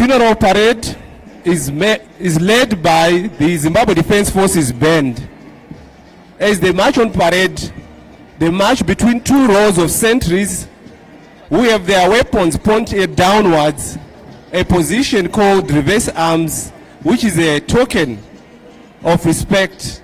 funeral parade is led by the Zimbabwe Defense Forces band. As they march on parade, they march between two rows of sentries who have their weapons pointed downwards, a position called reverse arms, which is a token of respect.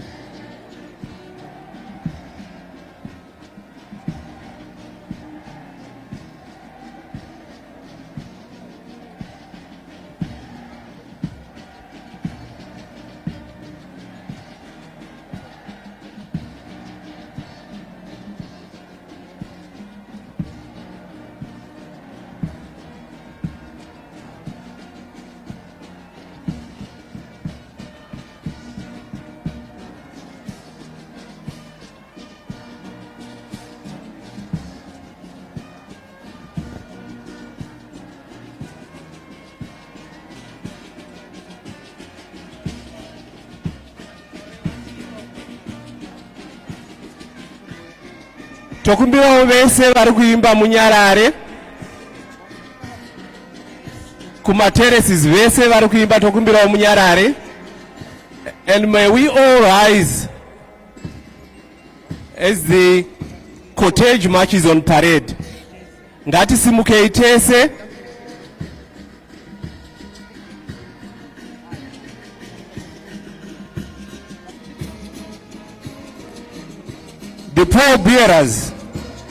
Tokumbira vese vari kuimba munyarare. Kuma terraces vese vari kuimba tokumbira munyarare. And may we all rise as the Cottage marches on parade. Ngati simukei tese. The pallbearers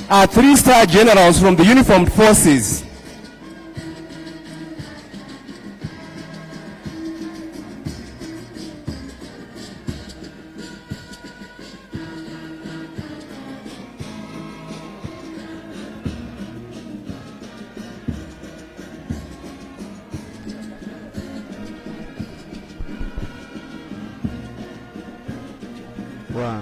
are 3-star generals from the uniformed forces. Wow.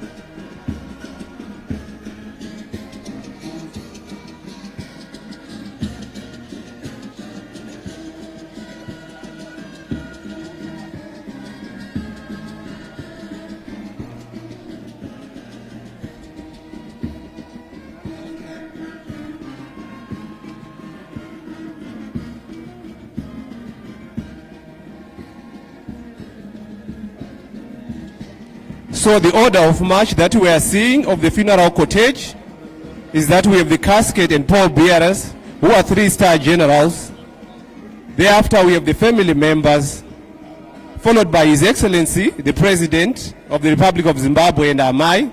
So the order of march that we are seeing of the funeral cortege is that we have the casket and pallbearers who are 3-star generals. Thereafter we have the family members, followed by His Excellency, the President of the Republic of Zimbabwe and Amai.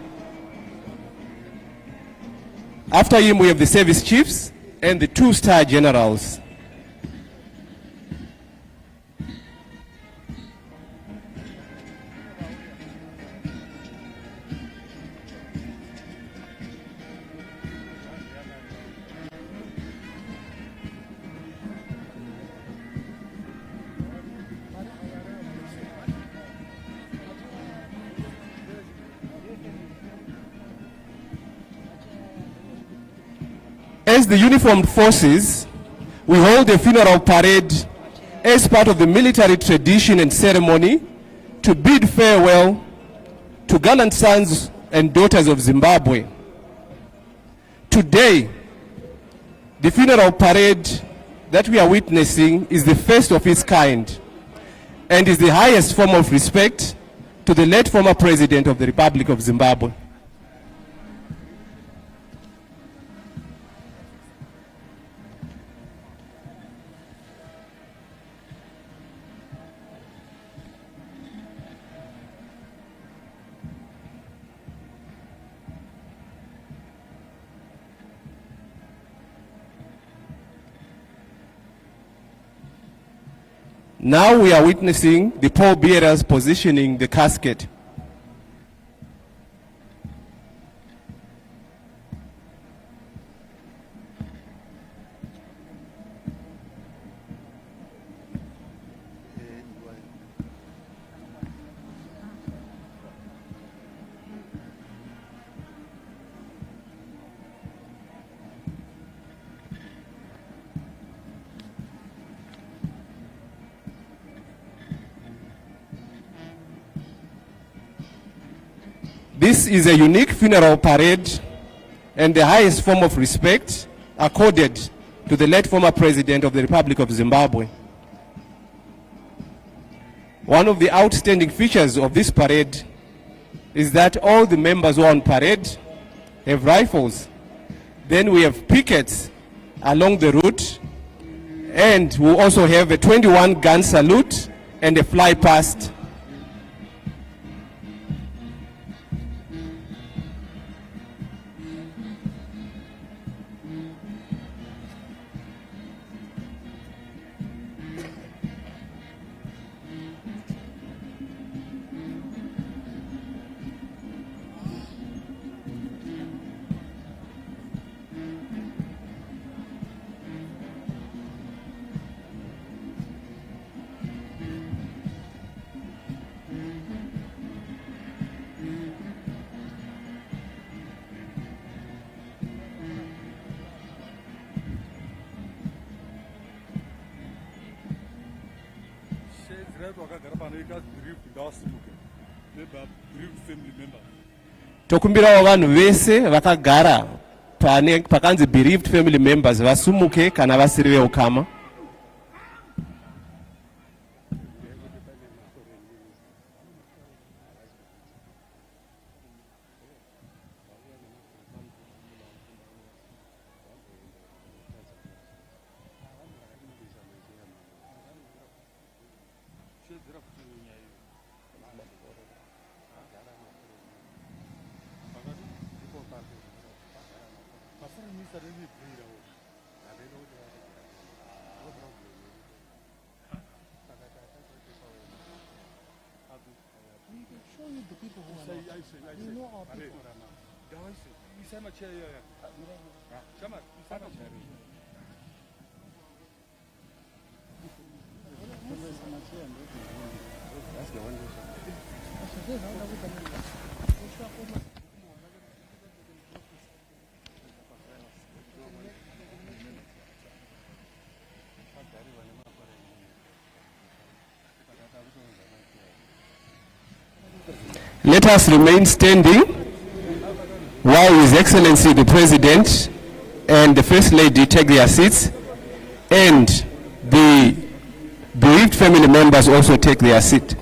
After him we have the service chiefs and the 2-star generals. As the uniformed forces, we hold a funeral parade as part of the military tradition and ceremony to bid farewell to gallant sons and daughters of Zimbabwe. Today, the funeral parade that we are witnessing is the first of its kind and is the highest form of respect to the late former President of the Republic of Zimbabwe. Now we are witnessing the pallbearers positioning the casket. This is a unique funeral parade and the highest form of respect accorded to the late former President of the Republic of Zimbabwe. One of the outstanding features of this parade is that all the members who are on parade have rifles. Then we have pickets along the route, and we also have a 21 gun salute and a fly past. Tokumbirawo vanhu vese vakagara pakanzi bereaved family members vasumuke kana vasiri veukama. Let us remain standing while His Excellency the President and the First Lady take their seats, and the bereaved family members also take their seat.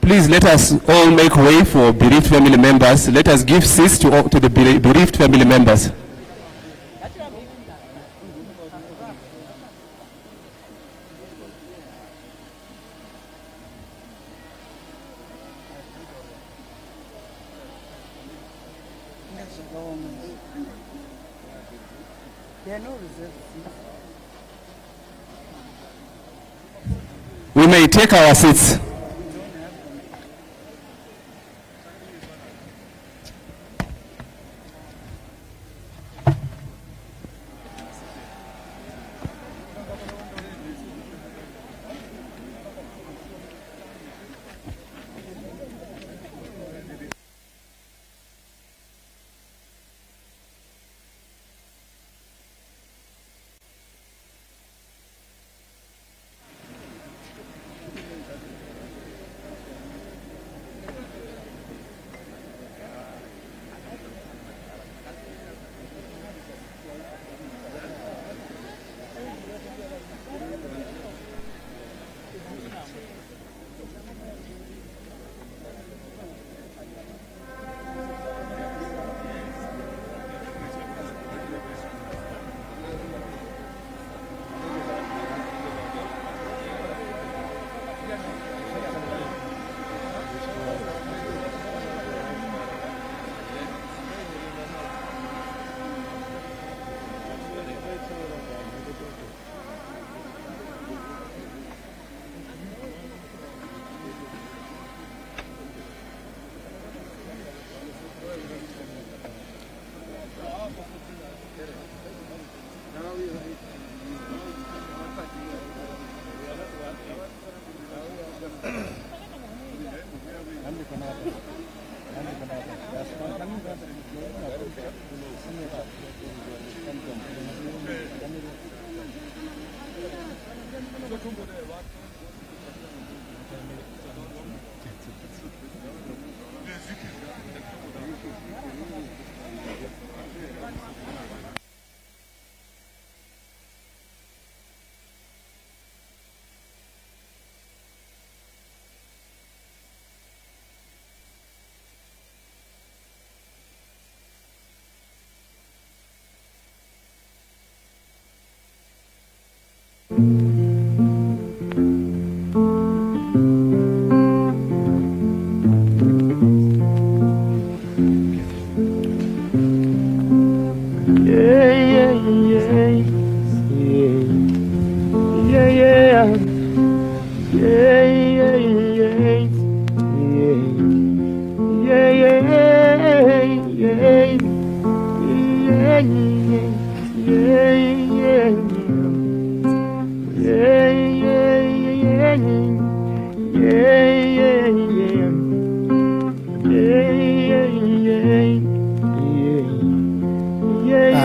Please let us all make way for bereaved family members. Let us give seats to the bereaved family members. We may take our seats.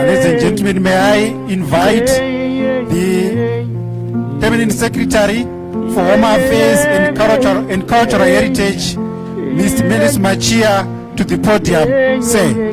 Ladies and gentlemen, may I invite the Permanent Secretary for Home Affairs and Cultural Heritage, Mr. Melis Machia, to the podium. Say.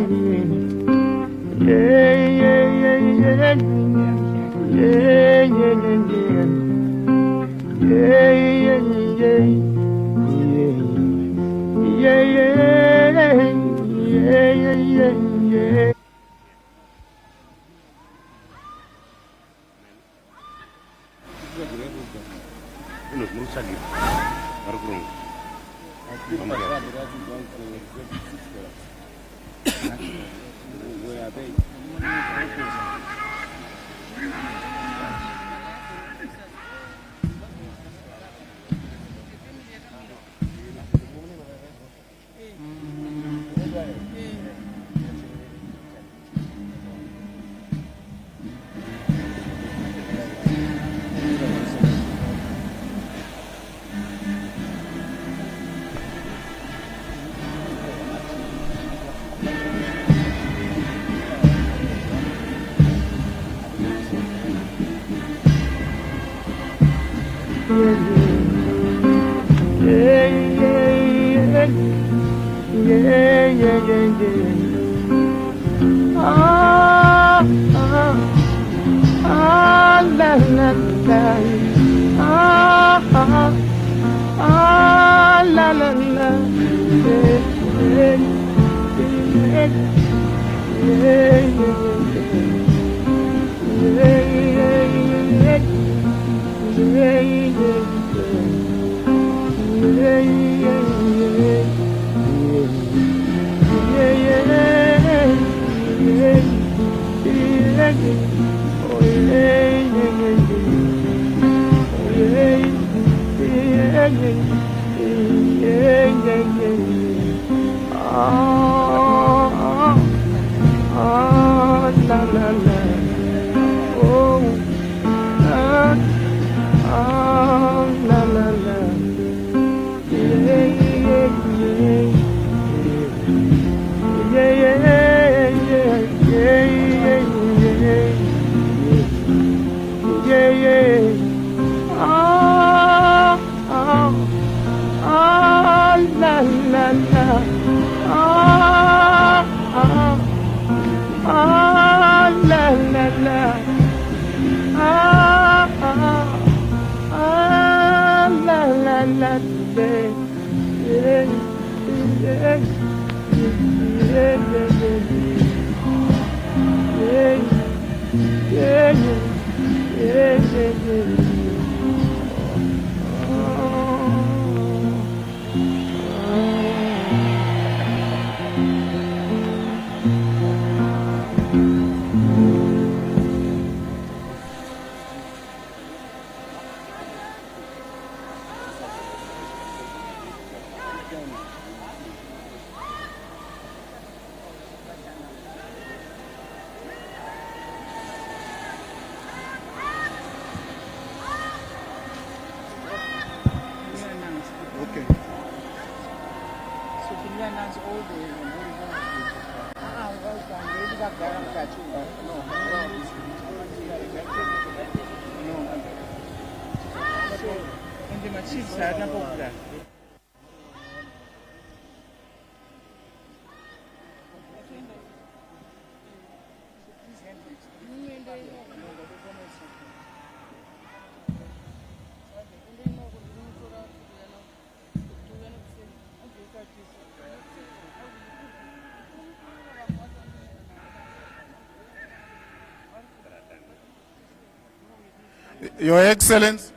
Your Excellency,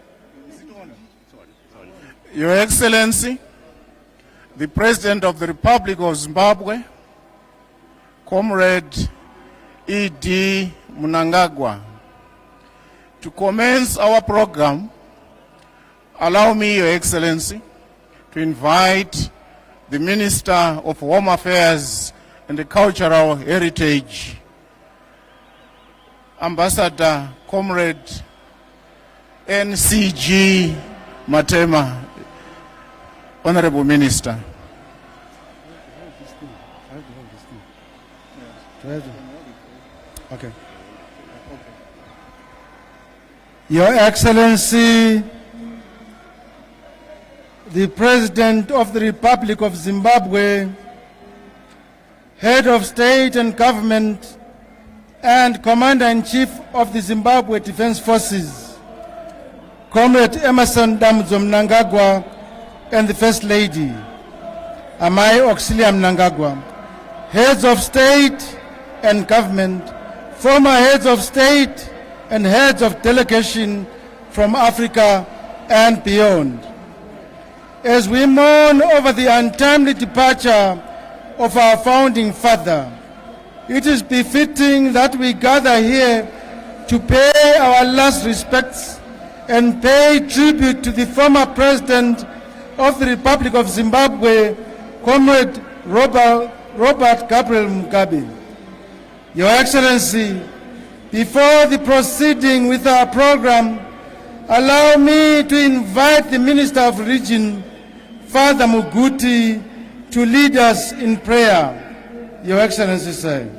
Your Excellency, the President of the Republic of Zimbabwe, Comrade E.D. Mnangagwa. To commence our program, allow me, Your Excellency, to invite the Minister of Home Affairs and the Cultural Heritage, Ambassador Comrade NCG Matema. Honorable Minister. Okay. Your Excellency, the President of the Republic of Zimbabwe, Head of State and Government, and Commander-in-Chief of the Zimbabwe Defense Forces, Comrade Emerson Damzo Mnangagwa, and the First Lady, Amai Auxilia Mnangagwa, Heads of State and Government, former Heads of State and Heads of Delegation from Africa and beyond. As we mourn over the untimely departure of our founding father, it is befitting that we gather here to pay our last respects and pay tribute to the former President of the Republic of Zimbabwe, Comrade Robert Gabriel Mugabe. Your Excellency, before the proceeding with our program, allow me to invite the Minister of Religion, Father Muguti, to lead us in prayer. Your Excellency, sir.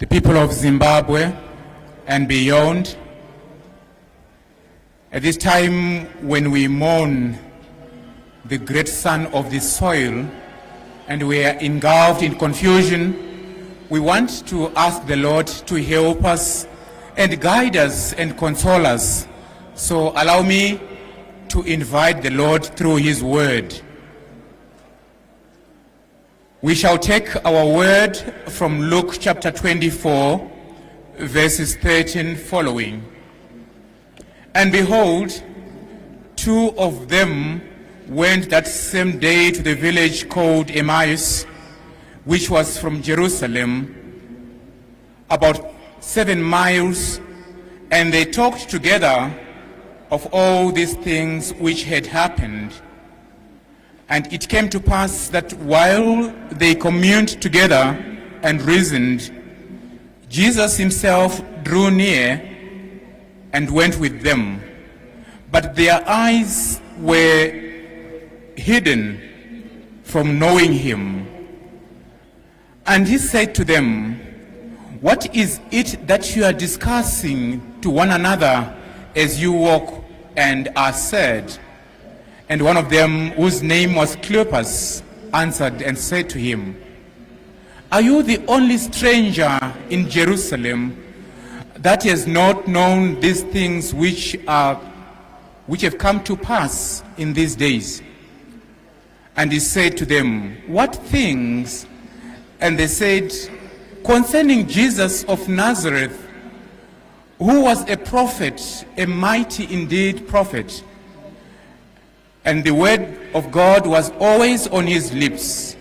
The people of Zimbabwe and beyond, at this time when we mourn the great son of the soil and we are engulfed in confusion, we want to ask the Lord to help us and guide us and console us. So allow me to invite the Lord through His word. We shall take our word from Luke chapter 24, verses 13 following. And behold, two of them went that same day to the village called Emmaus, which was from Jerusalem, about 7 miles, and they talked together of all these things which had happened. And it came to pass that while they communed together and reasoned, Jesus himself drew near and went with them. But their eyes were hidden from knowing him. And he said to them, "What is it that you are discussing to one another as you walk and are sad?" And one of them, whose name was Cleopas, answered and said to him, "Are you the only stranger in Jerusalem that has not known these things which have come to pass in these days?" And he said to them, "What things?" And they said, "Concerning Jesus of Nazareth, who was a prophet, a mighty indeed prophet, and the word of God was always on his lips,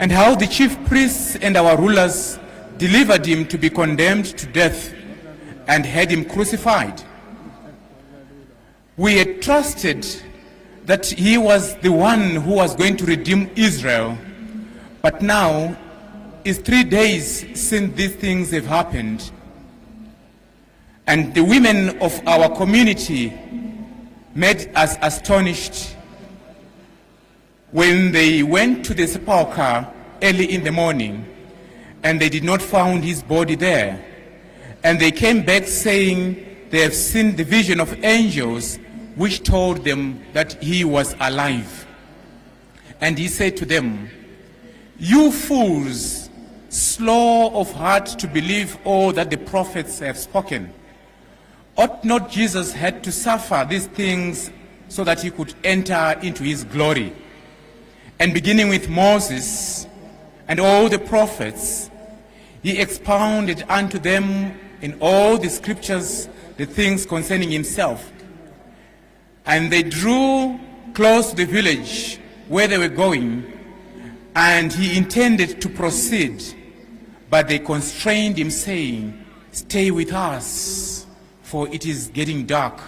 and how the chief priests and our rulers delivered him to be condemned to death and had him crucified. We had trusted that he was the one who was going to redeem Israel, but now it's 3 days since these things have happened. And the women of our community made us astonished when they went to the sepulchre early in the morning, and they did not find his body there. And they came back saying they have seen the vision of angels which told them that he was alive. And he said to them, "You fools, slow of heart to believe all that the prophets have spoken. Ought not Jesus had to suffer these things so that he could enter into his glory?" And beginning with Moses and all the prophets, he expounded unto them in all the scriptures the things concerning himself. And they drew close to the village where they were going, and he intended to proceed, but they constrained him, saying, "Stay with us, for it is getting dark,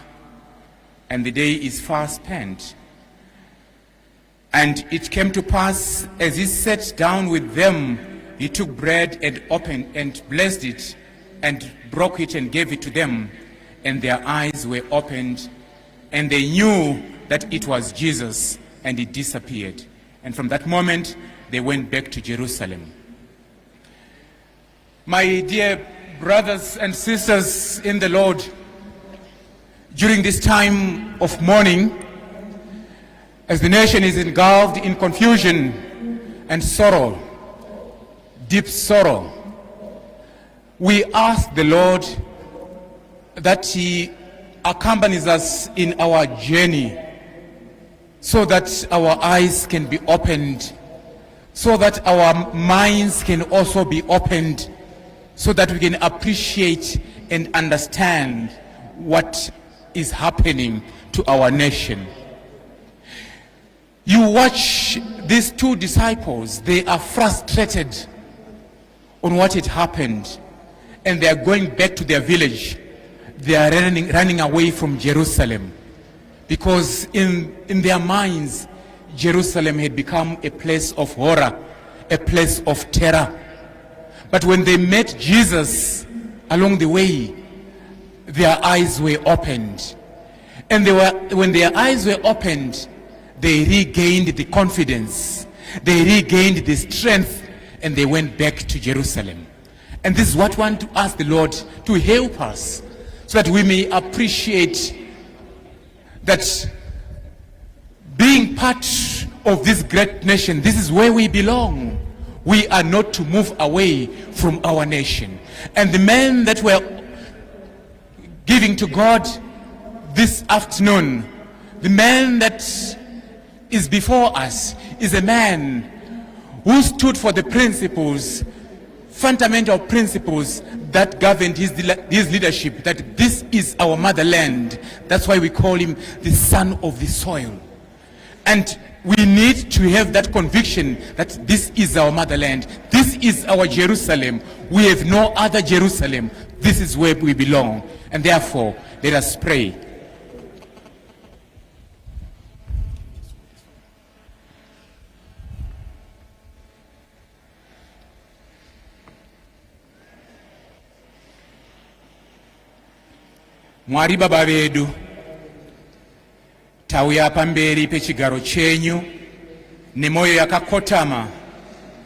and the day is far spent." And it came to pass, as he sat down with them, he took bread and opened and blessed it, and broke it and gave it to them, and their eyes were opened, and they knew that it was Jesus, and he disappeared. And from that moment, they went back to Jerusalem. My dear brothers and sisters in the Lord, during this time of mourning, as the nation is engulfed in confusion and sorrow, deep sorrow, we ask the Lord that he accompanies us in our journey, so that our eyes can be opened, so that our minds can also be opened, so that we can appreciate and understand what is happening to our nation. You watch these two disciples, they are frustrated on what had happened, and they are going back to their village. They are running away from Jerusalem, because in their minds, Jerusalem had become a place of horror, a place of terror. But when they met Jesus along the way, their eyes were opened. And when their eyes were opened, they regained the confidence, they regained the strength, and they went back to Jerusalem. And this is what we want to ask the Lord to help us, so that we may appreciate that being part of this great nation, this is where we belong. We are not to move away from our nation. And the men that were giving to God this afternoon, the man that is before us is a man who stood for the principles, fundamental principles that governed his leadership, that this is our motherland. That's why we call him the son of the soil. And we need to have that conviction that this is our motherland, this is our Jerusalem. We have no other Jerusalem. This is where we belong. And therefore, let us pray. Mwari baba vedu, tauya pamberi pechigaro chenyu nemoyo yakakotama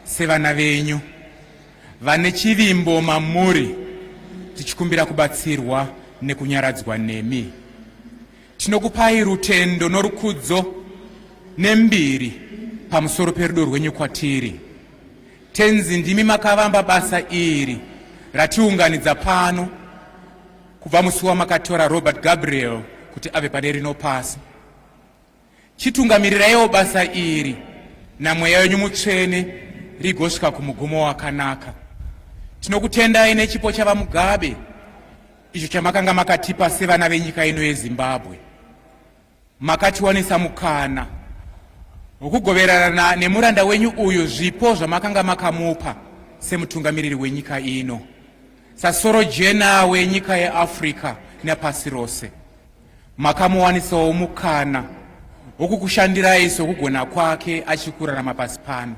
sevana venyu vane chivimbo mamuri, tichikumbira kubatsirwa nekunyaradzwa nemi. Tinokupai rutendo norukudzo nembiri pamusoro perudo rwenyu kwatiri. Tenzi ndimi makavamba basa iri ratiunganidza pano, kubva musi wamakatora Robert Gabriel kuti ave paderi no pasi. Chitungamirirayo basa iri namweya wenyu mutsvene rigosvika kumugumo wakanaka. Tinokutendai nechipo chava Mugabe, icho chamakanga makatipa sevana venyika ino yeZimbabwe. Makatiwanisa mukana wokugoverana nemuranda wenyu uyu zvipo zvamakanga makamupa semutungamiriri wenyika ino, sasoro jena wenyika yeAfrica nepasi rose. Makamuwanisawo mukana wokukushandirai sokugona kwake achikurarama pasi pano.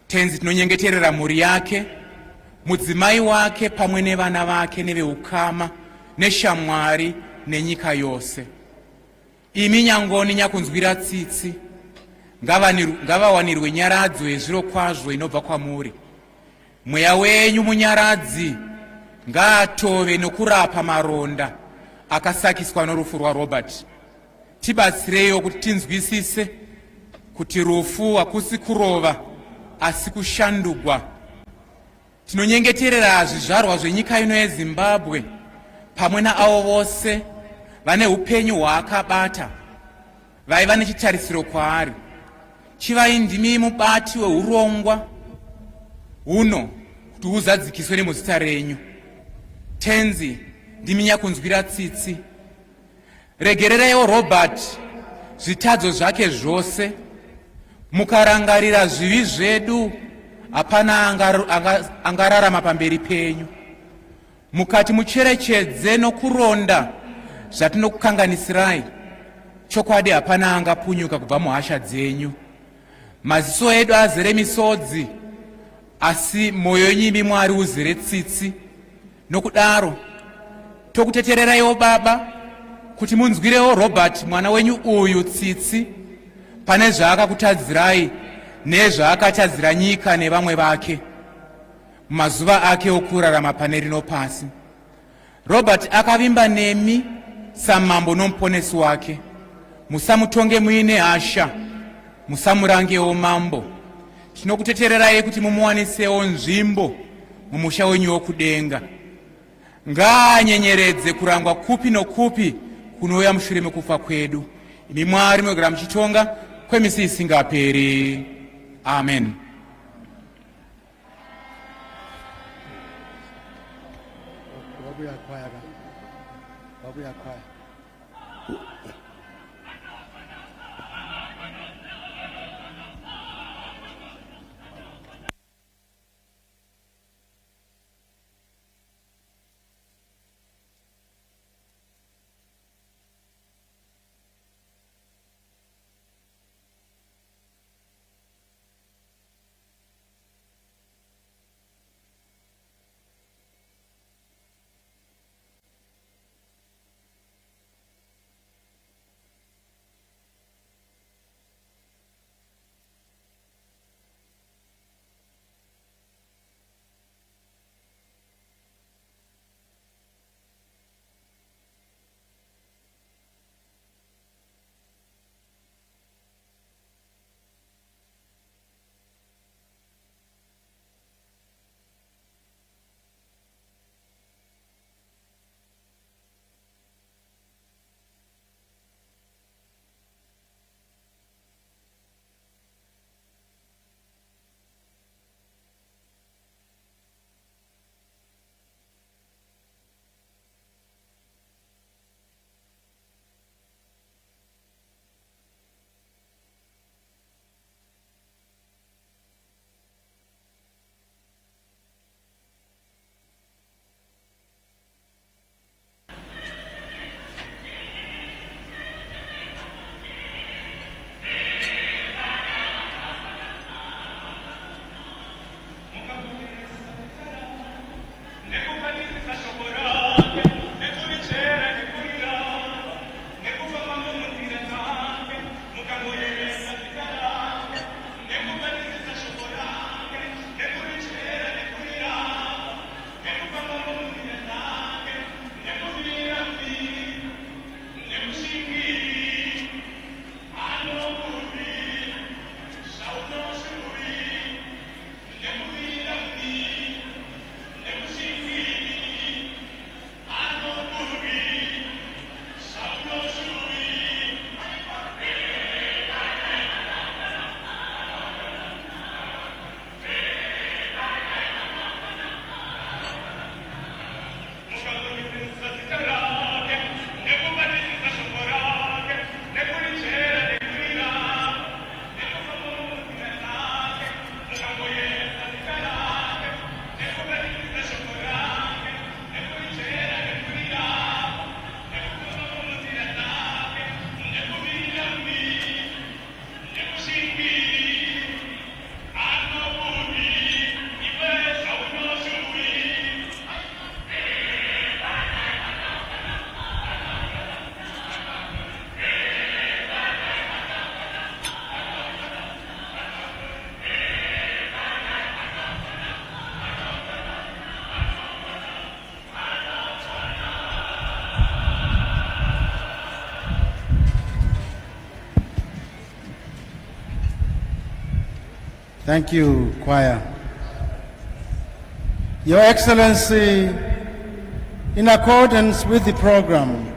Tenzi tinonyengeterera mhuri yake, mudzimai wake pamwe nevana vake neveukama neshamwari nenyika yose. Imi nyangoni nyakunzwira tsitsi, ngavawanirwe nyaradzo yezviro kwazvo inobva kwamuri. mweya wenyu munyaradzi ngaatove nokurapa maronda akasakiswa norufu rwaRobert. Tibatsireiwo kuti tinzwisise kuti rufu hakusi kurova asi kushandugwa. Tinonyengeterera zvizvarwa zvenyika ino yeZimbabwe pamwe naavo vose vane upenyu hwaakabata vaiva nechitarisiro kwaari. Chivai ndimi mubati weurongwa huno kuti huzadzikiswe nemuzita renyu. Tenzi ndimi nyakunzwira tsitsi. Regerereiwo Robert zvitadzo zvake zvose, mukarangarira zvivi zvedu hapana angararama pamberi penyu. Mukati mucherechedze nokuronda zvatinokukanganisirai, chokwadi hapana angapunyuka kubva muhasha dzenyu. Maziso edu azere misodzi, asi mwoyo wenyu Mwari uzere tsitsi. Nokudaro tokutetereraiwo Baba kuti munzwirewo Robert mwana wenyu uyu tsitsi pane zvaakakutadzirai nezvaakatadzira nyika nevamwe vake mumazuva ake okurarama pane rino pasi. Robert akavimba nemi samambo nomuponesi wake. Musamutonge muine hasha, musamurangewo mambo. Tinokutetererai kuti mumuwanisewo nzvimbo mumusha wenyu wokudenga. Ngaanyenyeredze kurangwa kupi nokupi kunouya mushure mekufa kwedu. Imi Mwari munogara muchitonga kwemisi isingaperi. Amen. Thank you, choir. Your Excellency, in accordance with the program,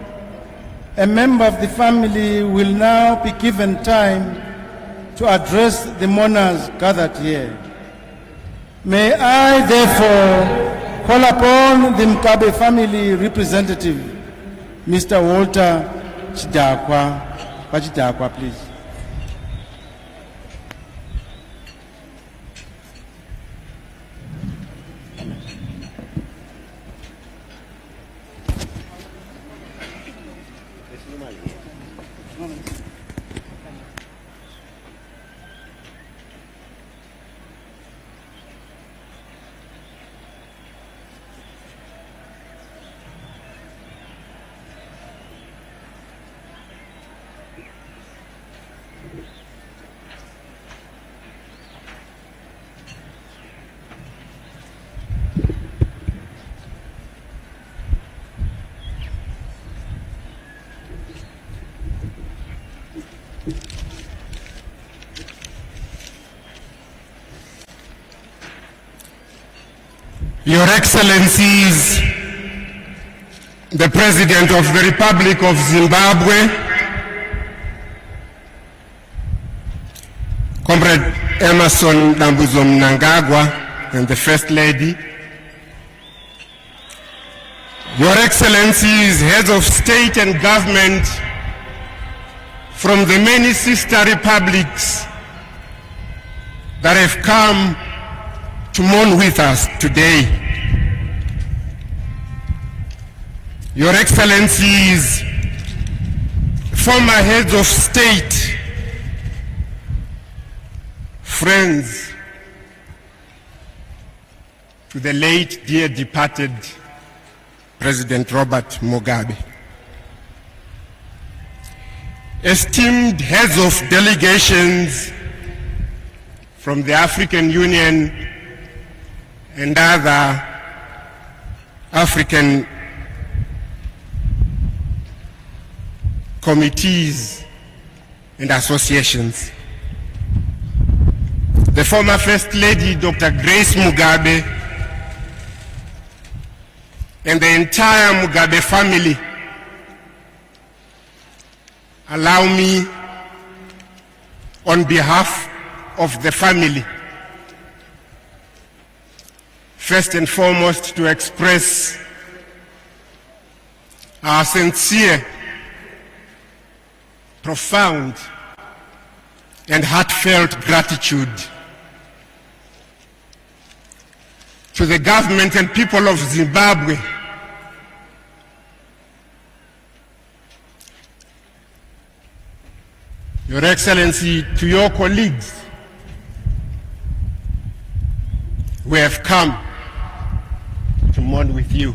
a member of the family will now be given time to address the mourners gathered here. May I therefore call upon the Mkabe family representative, Mr. Walter Chidakwa, please. Your Excellencies, the President of the Republic of Zimbabwe, Comrade Emerson Mnangagwa, and the First Lady, Your Excellencies, heads of state and government from the many sister republics that have come to mourn with us today. Your Excellencies, former heads of state, friends to the late dear departed President Robert Mugabe, esteemed heads of delegations from the African Union and other African committees and associations. The former First Lady, Dr. Grace Mugabe, and the entire Mugabe family, allow me, on behalf of the family, first and foremost to express our sincere, profound, and heartfelt gratitude to the government and people of Zimbabwe Your Excellency, to your colleagues who have come to mourn with you,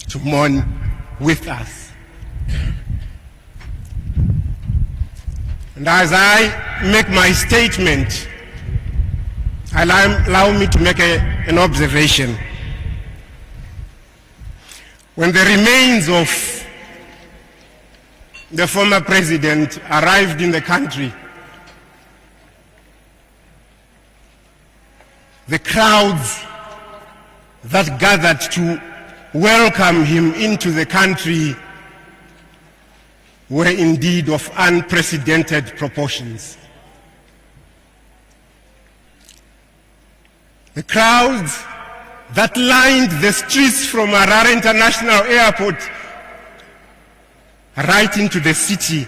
to mourn with us. And as I make my statement, allow me to make an observation. When the remains of the former president arrived in the country, the crowds that gathered to welcome him into the country were indeed of unprecedented proportions. The crowds that lined the streets from Harare International Airport right into the city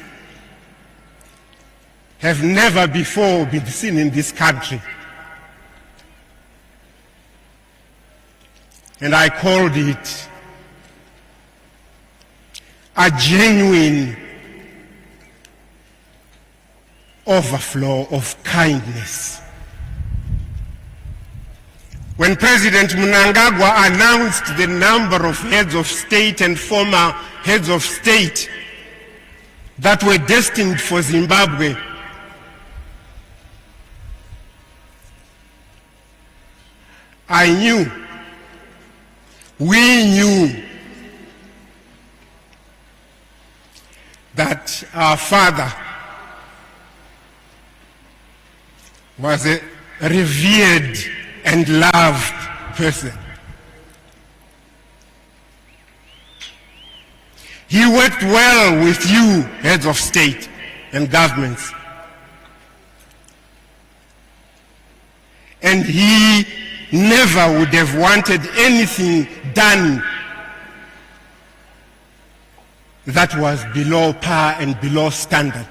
have never before been seen in this country. And I called it a genuine overflow of kindness. When President Mnangagwa announced the number of heads of state and former heads of state that were destined for Zimbabwe, I knew, we knew that our father was revered and loved person. He worked well with you, heads of state and governments. And he never would have wanted anything done that was below par and below standard.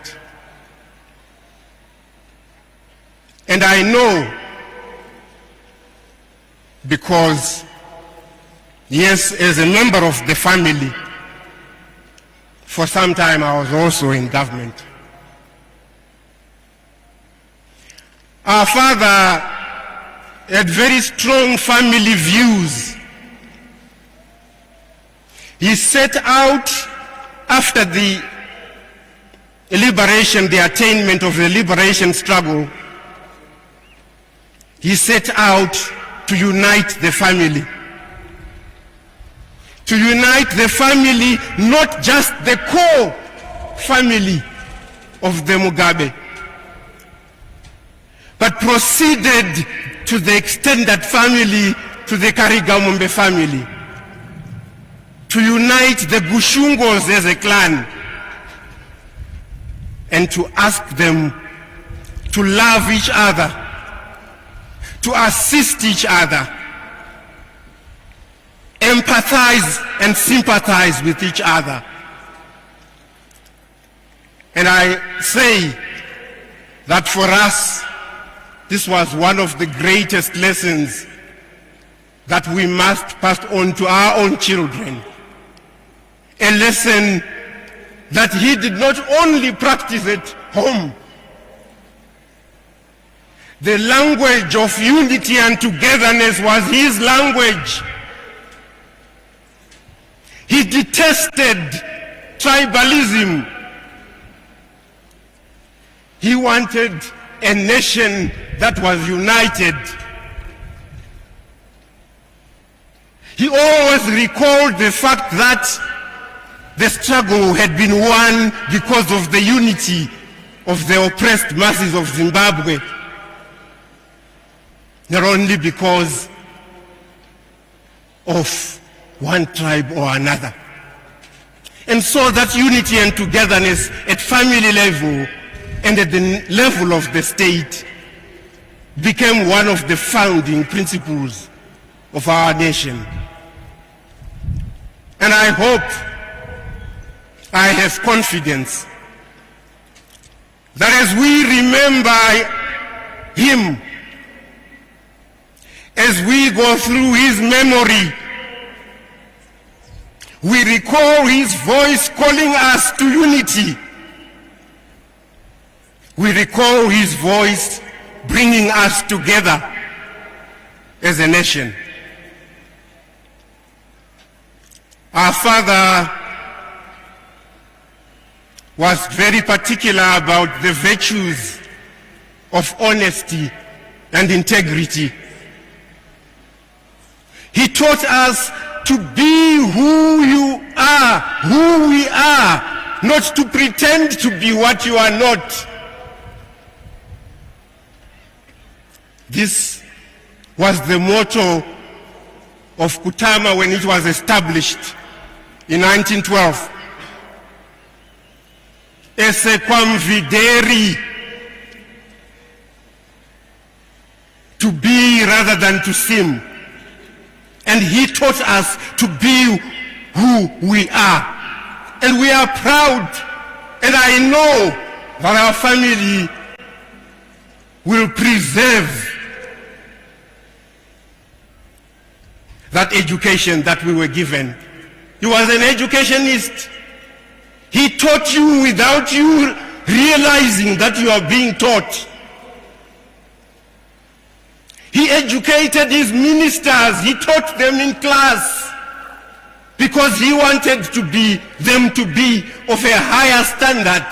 And I know, because, yes, as a member of the family, for some time I was also in government. Our father had very strong family views. He set out after the liberation, the attainment of the liberation struggle, he set out to unite the family. To unite the family, not just the core family of the Mugabe, but proceeded to the extended family, to the Karigamombe family, to unite the Gushungos as a clan, and to ask them to love each other, to assist each other, empathize and sympathize with each other. And I say that for us, this was one of the greatest lessons that we must pass on to our own children. A lesson that he did not only practice at home. The language of unity and togetherness was his language. He detested tribalism. He wanted a nation that was united. He always recalled the fact that the struggle had been won because of the unity of the oppressed masses of Zimbabwe, not only because of one tribe or another. And so that unity and togetherness at family level and at the level of the state became one of the founding principles of our nation. And I hope, I have confidence that as we remember him, as we go through his memory, we recall his voice calling us to unity. We recall his voice bringing us together as a nation. Our father was very particular about the virtues of honesty and integrity. He taught us to be who you are, who we are, not to pretend to be what you are not. This was the motto of Kutama when it was established in 1912. Ese quam videri, to be rather than to seem. And he taught us to be who we are. And we are proud, and I know that our family will preserve that education that we were given. He was an educationist. He taught you without you realizing that you are being taught. He educated his ministers. He taught them in class because he wanted them to be of a higher standard,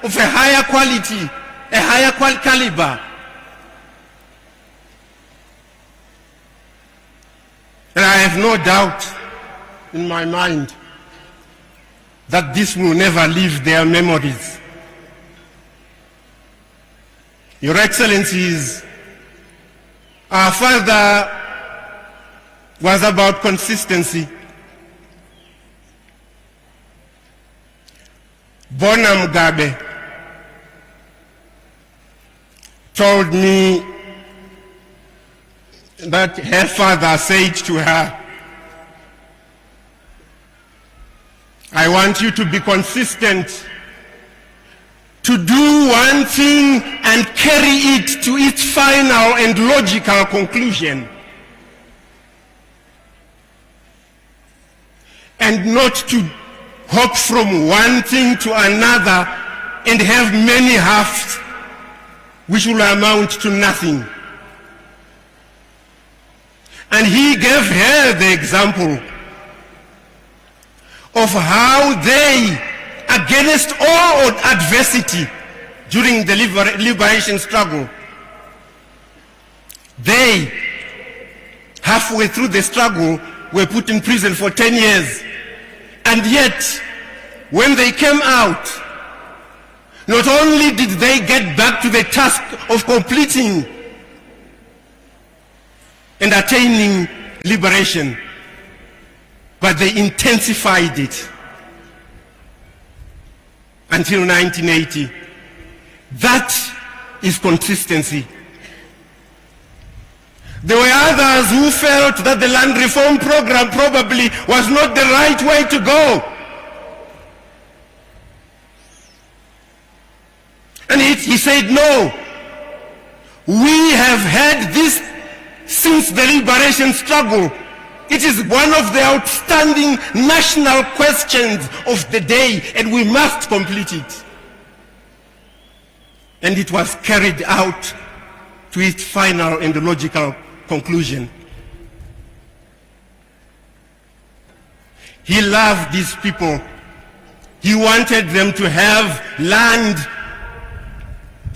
of a higher quality, a higher caliber. And I have no doubt in my mind that this will never leave their memories. Your Excellencies, Our father was about consistency. Mnangagwa told me that her father said to her, I want you to be consistent, to do one thing and carry it to its final and logical conclusion, and not to hop from one thing to another and have many halves which will amount to nothing. And he gave her the example of how they, against all adversity during the liberation struggle, they, halfway through the struggle, were put in prison for 10 years. And yet, when they came out, not only did they get back to the task of completing and attaining liberation, but they intensified it until 1980. That is consistency. There were others who felt that the land reform program probably was not the right way to go. And he said, no, we have had this since the liberation struggle. It is one of the outstanding national questions of the day, and we must complete it. And it was carried out to its final and logical conclusion. He loved these people. He wanted them to have land,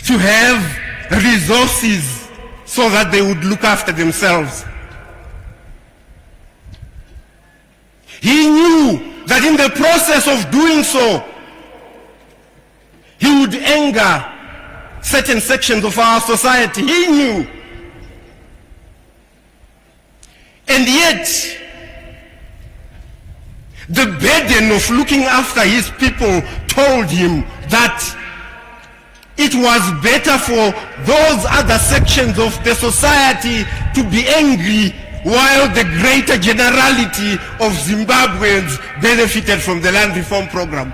to have resources, so that they would look after themselves. He knew that in the process of doing so, he would anger certain sections of our society. He knew. And yet, the burden of looking after his people told him that it was better for those other sections of the society to be angry while the greater generality of Zimbabweans benefited from the land reform program.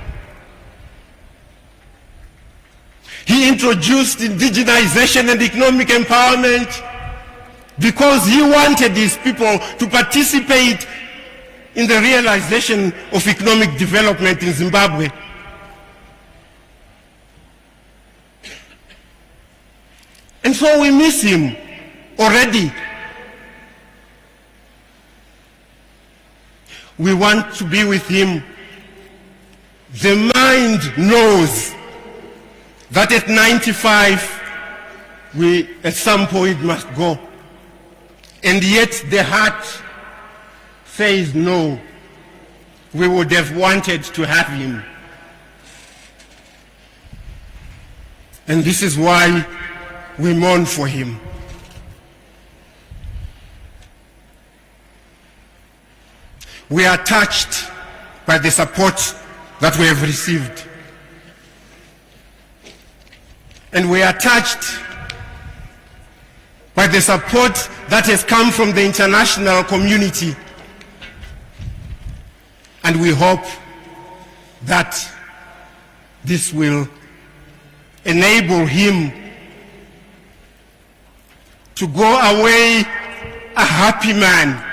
He introduced indigenization and economic empowerment because he wanted his people to participate in the realization of economic development in Zimbabwe. And so we miss him already. We want to be with him. The mind knows that at 95 we at some point must go. And yet the heart says no. We would have wanted to have him. And this is why we mourn for him. We are touched by the support that we have received. And we are touched by the support that has come from the international community. And we hope that this will enable him to go away a happy man.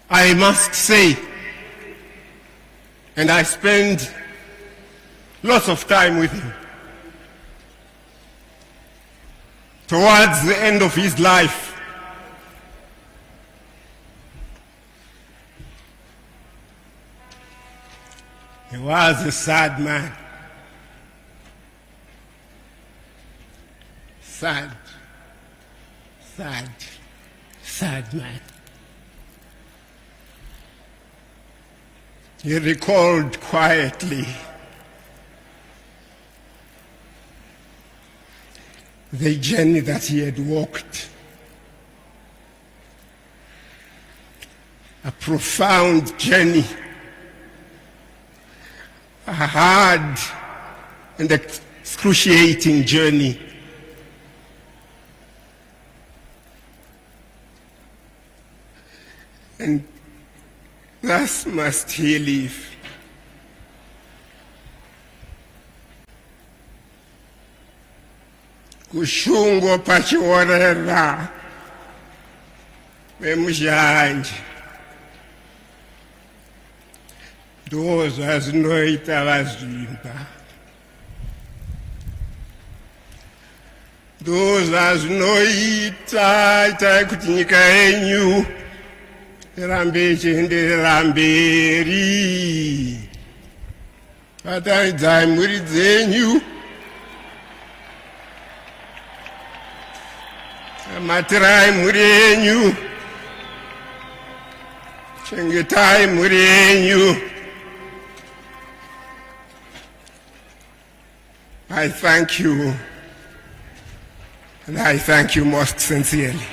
I must say, and I spend lots of time with him, towards the end of his life, he was a sad man. Sad, sad, sad man. He recalled quietly the journey that he had walked. A profound journey, a hard and excruciating journey. And thus must he live. Kushungo pachiorera vemuzhanji ndo zvazvinoita vazvimba, ndo zvazvinoita itai kuti nyika yenyu irambe ichienderera mberi. Batanidzai mhuri dzenyu, matirai mhuri yenyu, chengetai mhuri yenyu. I thank you, and I thank you most sincerely.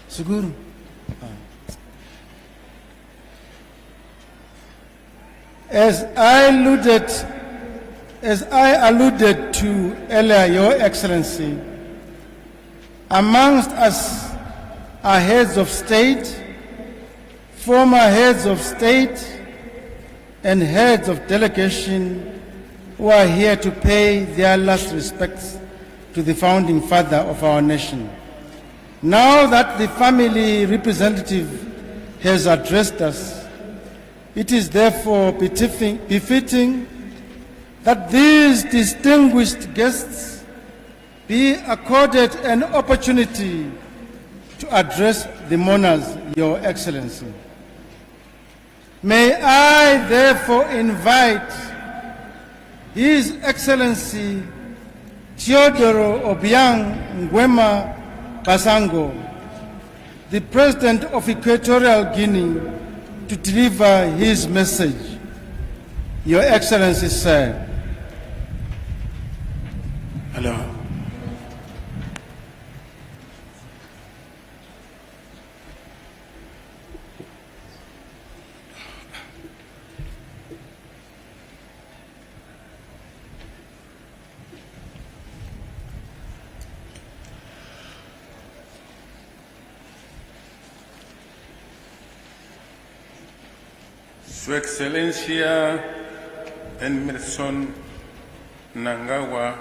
Seguro. As I alluded to earlier, Your Excellency, amongst us are heads of state, former heads of state, and heads of delegation who are here to pay their last respects to the founding father of our nation. Now that the family representative has addressed us, it is therefore befitting that these distinguished guests be accorded an opportunity to address the mourners, Your Excellency. May I therefore invite His Excellency Teodoro Obiang Nguema Basango, the President of Equatorial Guinea, to deliver his message. Your Excellency, sir. Hello. Su Excelencia Emerson Mnangagwa,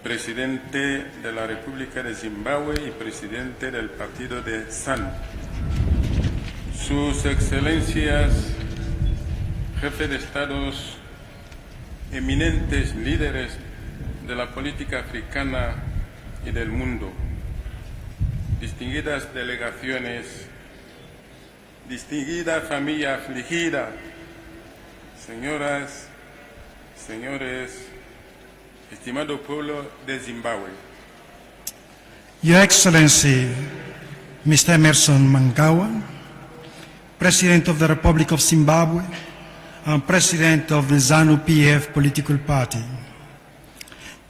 Presidente de la República de Zimbabue y Presidente del Partido de SAN. Sus Excelencias, Jefes de Estados, eminentes líderes de la política africana y del mundo, distinguidas delegaciones, distinguida familia afligida, señoras, señores, estimado pueblo de Zimbabue. Your Excellency, Mr. Emerson Mnangagwa, President of the Republic of Zimbabwe and President of the ZANU-PF political party.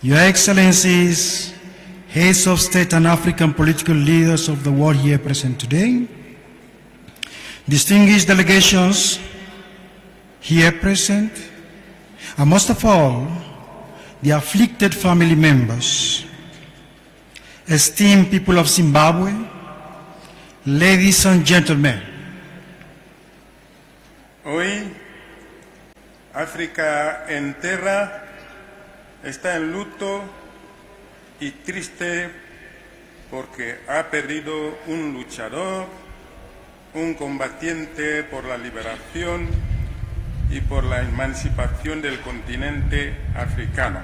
Your Excellencies, heads of state and African political leaders of the world here present today, distinguished delegations here present, and most of all, the afflicted family members, esteemed people of Zimbabwe, ladies and gentlemen. Hoy, África entera está en luto y triste porque ha perdido un luchador, un combatiente por la liberación y por la emancipación del continente africano.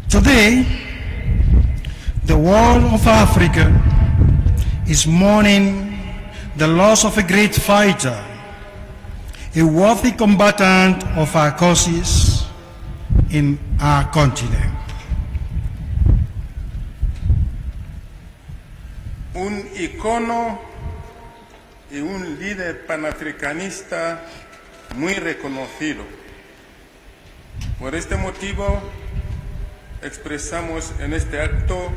Today, The world of Africa is mourning the loss of a great fighter, a worthy combatant of our causes in our continent. Un icono y un líder panafricanista muy reconocido. Por este motivo, expresamos en este acto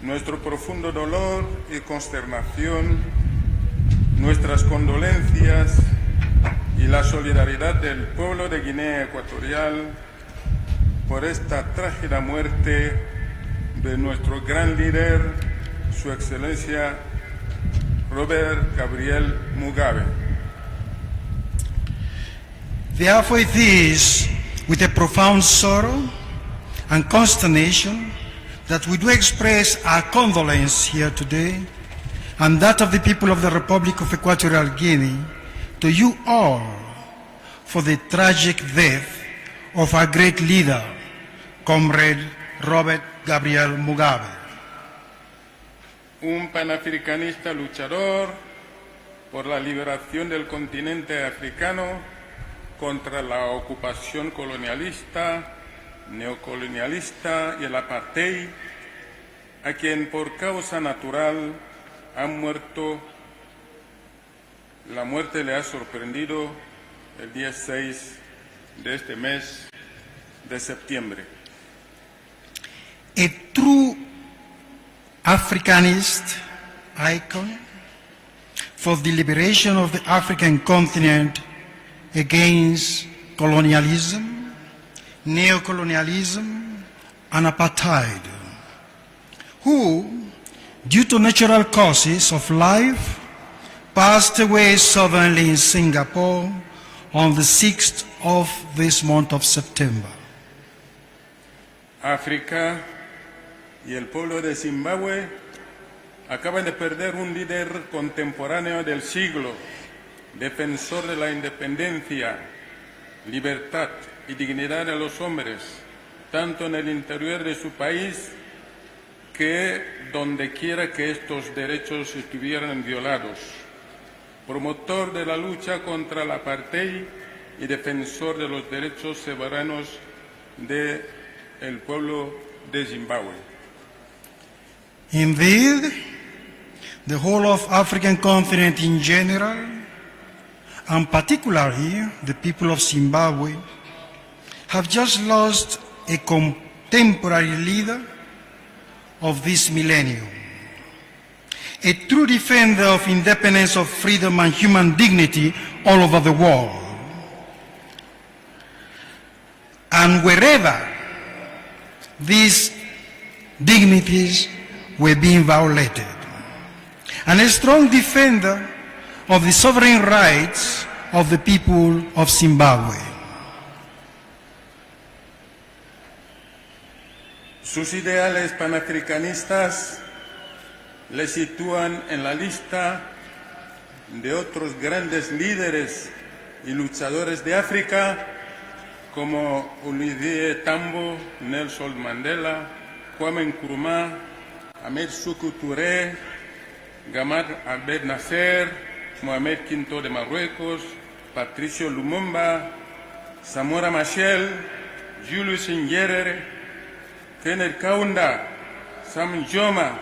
nuestro profundo dolor y consternación, nuestras condolencias y la solidaridad del pueblo de Guinea Ecuatorial por esta trágica muerte de nuestro gran líder, Su Excelencia Robert Gabriel Mugabe. Therefore it is with a profound sorrow and consternation that we do express our condolence here today and that of the people of the Republic of Equatorial Guinea to you all for the tragic death of our great leader, Comrade Robert Gabriel Mugabe. Un panafricanista luchador por la liberación del continente africano contra la ocupación colonialista, neocolonialista y el apartheid, a quien por causa natural ha muerto, la muerte le ha sorprendido el día 6 de este mes de septiembre. A true Africanist icon for the liberation of the African continent against colonialism, neocolonialism, and apartheid, who, due to natural causes of life, passed away suddenly in Singapore on the 6th of this month of September. África y el pueblo de Zimbabue acaban de perder un líder contemporáneo del siglo, defensor de la independencia, libertad y dignidad de los hombres, tanto en el interior de su país que donde quiera que estos derechos estuvieran violados, promotor de la lucha contra el apartheid y defensor de los derechos soberanos del pueblo de Zimbabue. Indeed, the whole of African continent in general, and particularly the people of Zimbabwe, have just lost a contemporary leader of this millennium, a true defender of independence, of freedom and human dignity all over the world. And wherever these dignities were being violated, and a strong defender of the sovereign rights of the people of Zimbabwe. Sus ideales panafricanistas le sitúan en la lista de otros grandes líderes y luchadores de África como Olivier Tambo, Nelson Mandela, Kwame Nkrumah, Ahmed Sékou Touré, Gamal Abdel Nasser, Mohamed V de Marruecos, Patricio Lumumba, Samora Machel, Julius Nyerere, Kenneth Kaunda, Sam Nujoma,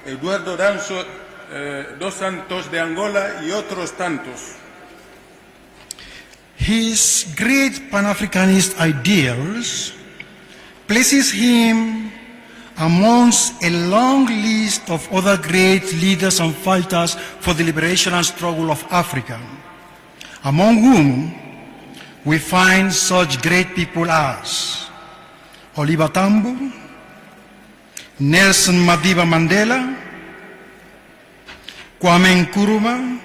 Eduardo dos Santos de Angola y otros tantos. His great Pan-Africanist ideals places him amongst a long list of other great leaders and fighters for the liberation and struggle of Africa, among whom we find such great people as Oliver Tambo, Nelson Madiba Mandela, Kwame Nkrumah,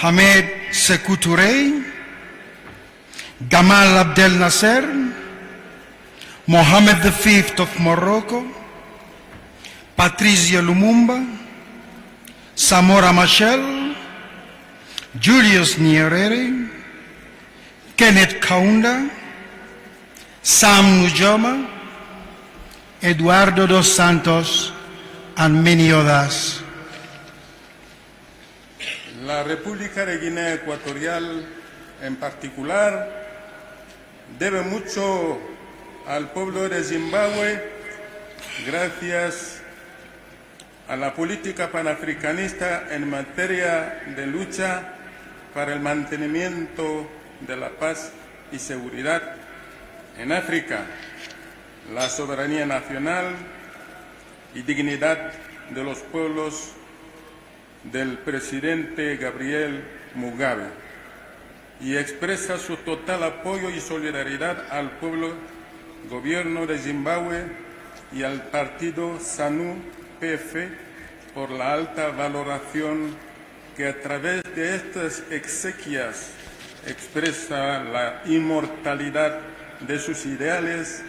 Ahmed Sékou Touré, Gamal Abdel Nasser, Mohammed V of Morocco, Patricio Lumumba, Samora Machel, Julius Nyerere, Kenneth Kaunda, Sam Nujoma, Eduardo dos Santos, and many others. La República de Guinea Ecuatorial, en particular, debe mucho al pueblo de Zimbabue gracias a la política panafricanista en materia de lucha para el mantenimiento de la paz y seguridad en África, la soberanía nacional y dignidad de los pueblos del presidente Gabriel Mugabe, y expresa su total apoyo y solidaridad al pueblo, gobierno de Zimbabue y al partido ZANU-PF por la alta valoración que a través de estas exequias expresa la inmortalidad de sus ideales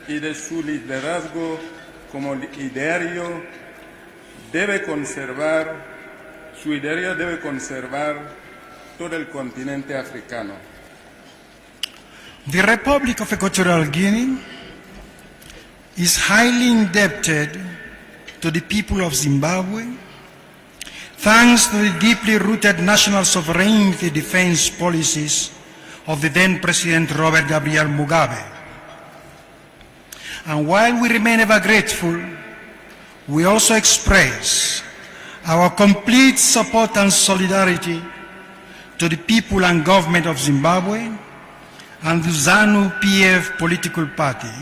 y de su liderazgo como ideario debe conservar todo el continente africano. The Republic of Equatorial Guinea is highly indebted to the people of Zimbabwe, thanks to the deeply rooted national sovereignty defense policies of the then President Robert Gabriel Mugabe. And while we remain ever grateful, we also express our complete support and solidarity to the people and government of Zimbabwe and the ZANU-PF political party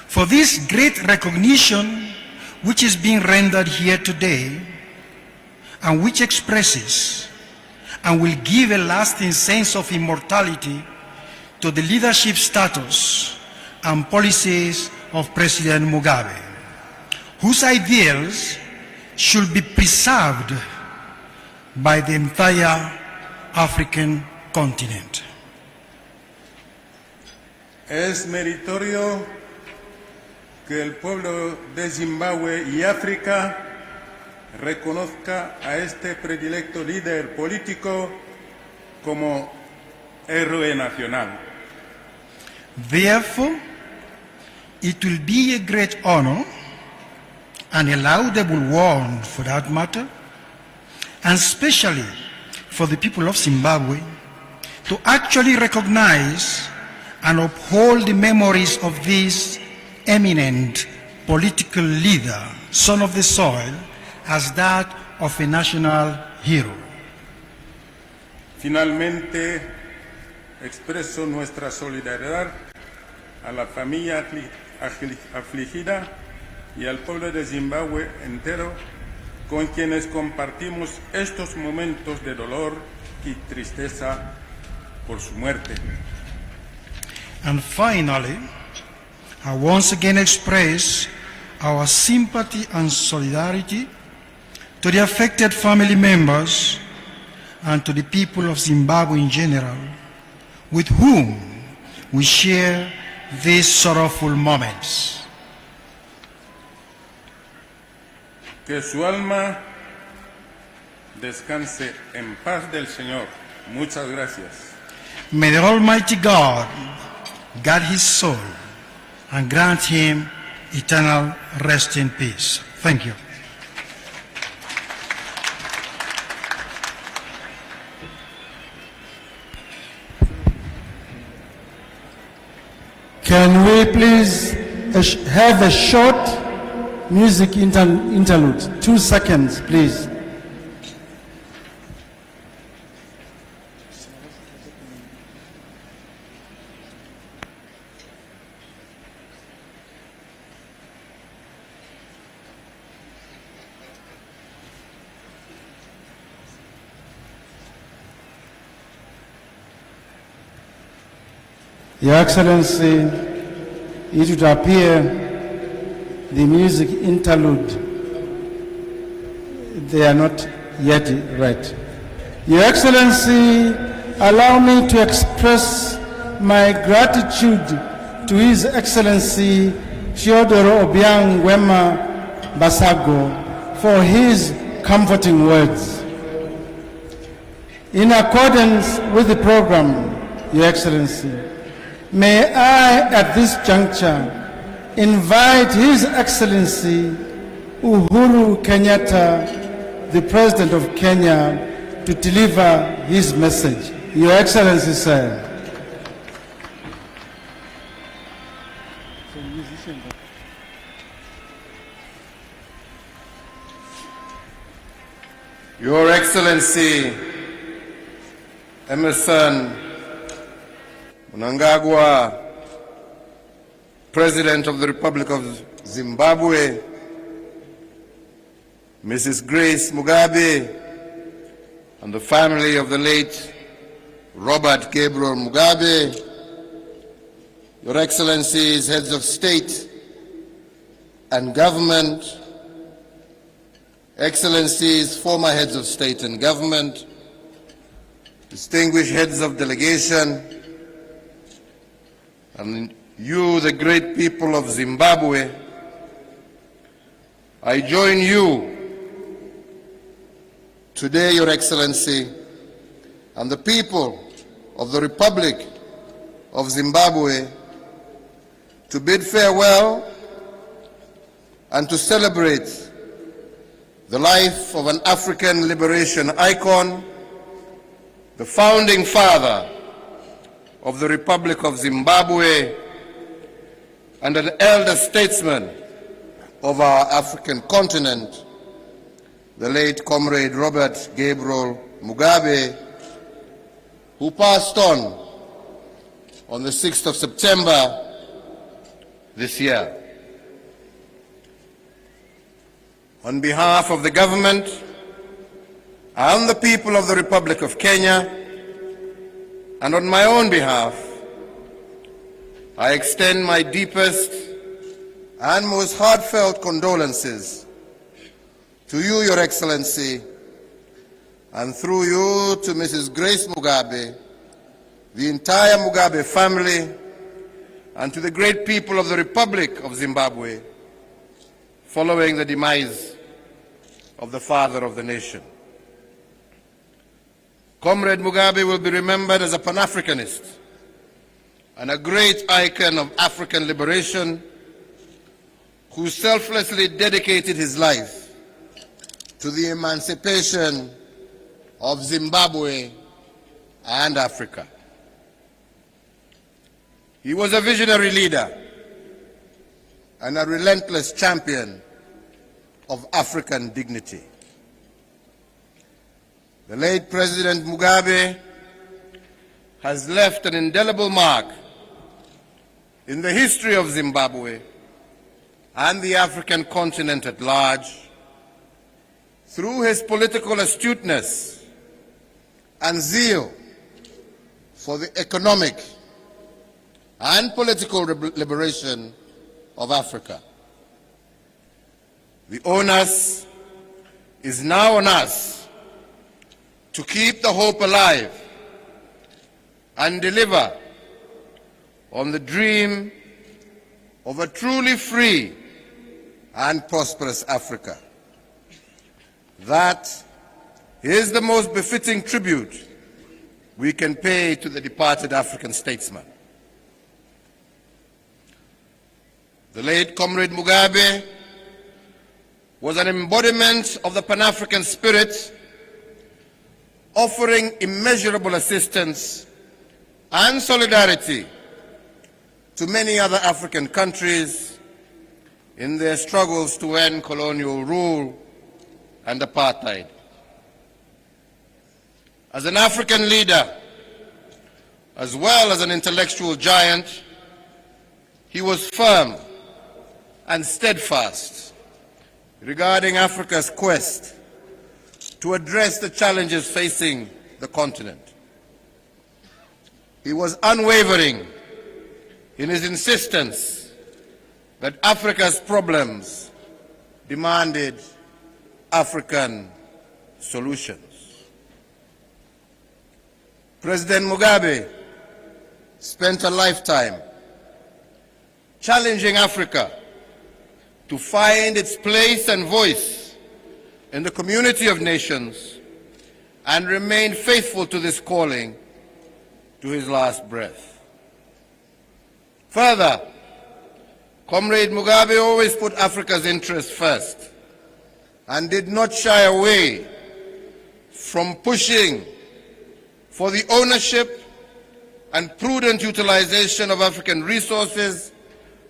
for this great recognition which is being rendered here today and which expresses and will give a lasting sense of immortality to the leadership status and policies of President Mugabe, whose ideals should be preserved by the entire African continent. Es meritorio que el pueblo de Zimbabue y África reconozca a este predilecto líder político como héroe nacional. Therefore, it will be a great honor and a laudable one for that matter, and especially for the people of Zimbabwe, to actually recognize and uphold the memories of this eminent political leader, son of the soil, as that of a national hero. Finalmente, expreso nuestra solidaridad a la familia afligida y al pueblo de Zimbabue entero, con quienes compartimos estos momentos de dolor y tristeza por su muerte. And finally, I once again express our sympathy and solidarity to the affected family members and to the people of Zimbabwe in general, with whom we share these sorrowful moments. Que su alma descanse en paz del Señor. Muchas gracias. May the Almighty God guard his soul and grant him eternal rest in peace. Thank you. Can we please have a short music interlude? 2 seconds, please. Your Excellency, it would appear the music interlude, they are not yet read. Your Excellency, allow me to express my gratitude to His Excellency Theodore Obiang Nguema Basago for his comforting words. In accordance with the program, Your Excellency, may I at this juncture invite His Excellency Uhuru Kenyatta, the President of Kenya, to deliver his message. Your Excellency, sir. Your Excellency, Emerson Mnangagwa, President of the Republic of Zimbabwe, Mrs. Grace Mugabe, and the family of the late Robert Gabriel Mugabe, Your Excellencies, Heads of State and Government, Excellencies, former Heads of State and Government, distinguished Heads of Delegation, and you, the great people of Zimbabwe, I join you today, Your Excellency, and the people of the Republic of Zimbabwe to bid farewell and to celebrate the life of an African liberation icon, the founding father of the Republic of Zimbabwe, and an elder statesman of our African continent, the late Comrade Robert Gabriel Mugabe, who passed on the 6th of September this year. On behalf of the government and the people of the Republic of Kenya, and on my own behalf, I extend my deepest and most heartfelt condolences to you, Your Excellency, and through you to Mrs. Grace Mugabe, the entire Mugabe family, and to the great people of the Republic of Zimbabwe, following the demise of the father of the nation. Comrade Mugabe will be remembered as a Pan-Africanist and a great icon of African liberation who selflessly dedicated his life to the emancipation of Zimbabwe and Africa. He was a visionary leader and a relentless champion of African dignity. The late President Mugabe has left an indelible mark in the history of Zimbabwe and the African continent at large through his political astuteness and zeal for the economic and political liberation of Africa. The onus is now on us to keep the hope alive and deliver on the dream of a truly free and prosperous Africa. That is the most befitting tribute we can pay to the departed African statesman. The late Comrade Mugabe was an embodiment of the Pan-African spirit, offering immeasurable assistance and solidarity to many other African countries in their struggles to end colonial rule and apartheid. As an African leader, as well as an intellectual giant, he was firm and steadfast regarding Africa's quest to address the challenges facing the continent. He was unwavering in his insistence that Africa's problems demanded African solutions. President Mugabe spent a lifetime challenging Africa to find its place and voice in the community of nations and remain faithful to this calling to his last breath. Further, Comrade Mugabe always put Africa's interests first and did not shy away from pushing for the ownership and prudent utilization of African resources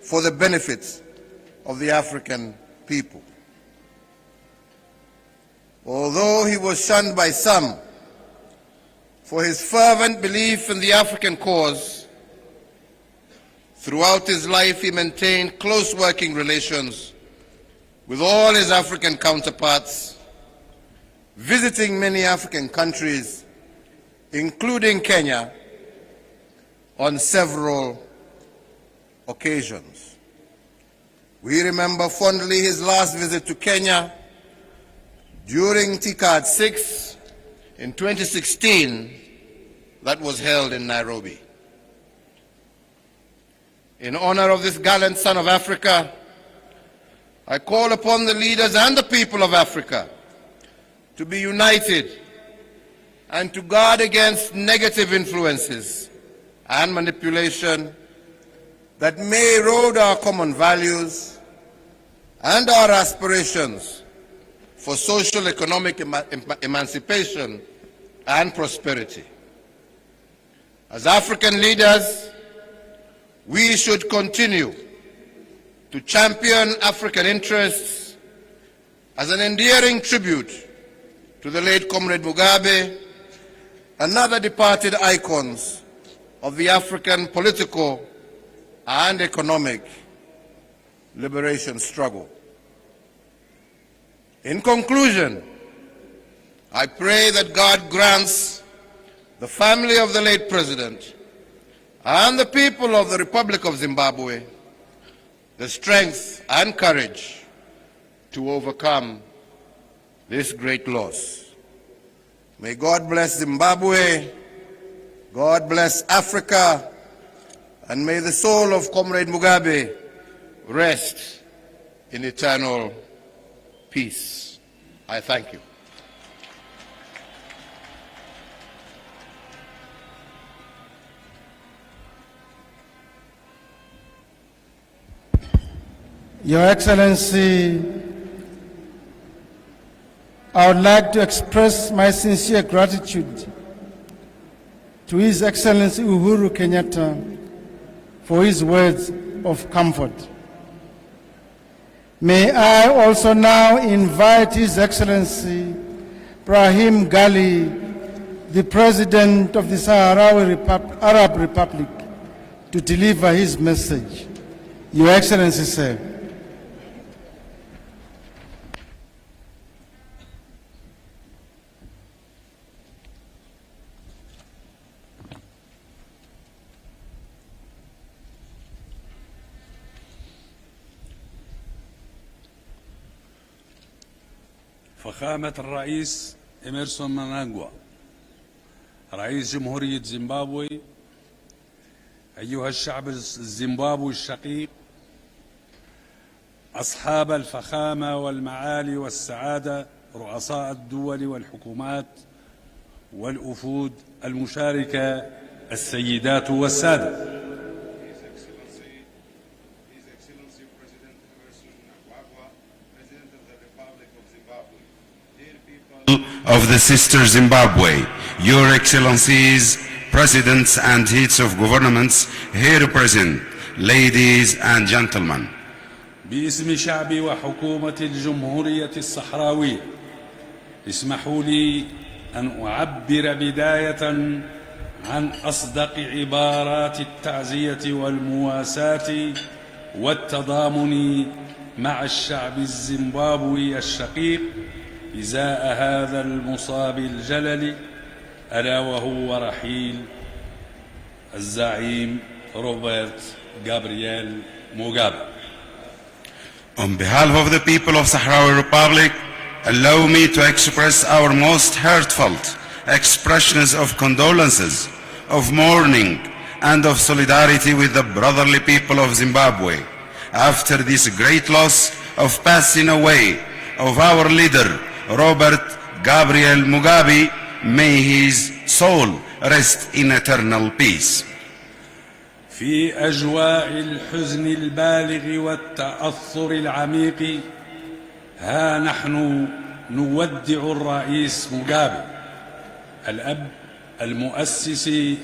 for the benefit of the African people. Although he was shunned by some for his fervent belief in the African cause, throughout his life he maintained close working relations with all his African counterparts, visiting many African countries, including Kenya, on several occasions. We remember fondly his last visit to Kenya during TICAD 6 in 2016 that was held in Nairobi. In honor of this gallant son of Africa, I call upon the leaders and the people of Africa to be united and to guard against negative influences and manipulation that may erode our common values and our aspirations for social economic emancipation and prosperity. As African leaders, we should continue to champion African interests as an endearing tribute to the late Comrade Mugabe and other departed icons of the African political and economic liberation struggle. In conclusion, I pray that God grants the family of the late President and the people of the Republic of Zimbabwe the strength and courage to overcome this great loss. May God bless Zimbabwe, God bless Africa, and may the soul of Comrade Mugabe rest in eternal peace. I thank you. Your Excellency, I would like to express my sincere gratitude to His Excellency Uhuru Kenyatta for his words of comfort. May I also now invite His Excellency Brahim Gali, the President of the Sahrawi Arab Republic, to deliver his message. Your Excellency, sir. فخامة الرئيس إميرسون منانغوا رئيس جمهورية زيمبابوي، أيها الشعب الزيمبابوي الشقيق، أصحاب الفخامة والمعالي والسعادة، رؤساء الدول والحكومات والوفود المشاركة، السيدات والسادة. Of the sister Zimbabwe, Your Excellencies, Presidents and Heads of Governments here present, ladies and gentlemen. باسم شعبي وحكومة الجمهورية الصحراوية، اسمحوا لي أن أعبر بداية عن أصدق عبارات التعزية والمواساة والتضامن مع الشعب الزيمبابوي الشقيق إزاء هذا المصاب الجلل، ألا وهو رحيل الزعيم روبرت غابرييل موغابي. On behalf of the people of Sahrawi Republic, allow me to express our most heartfelt expressions of condolences, of mourning, and of solidarity with the brotherly people of Zimbabwe after this great loss of passing away of our leader, Robert Gabriel Mugabe. May his soul rest in eternal peace. في أجواء الحزن البالغ والتأثر العميق ها نحن نودع الرئيس موغابي، الأب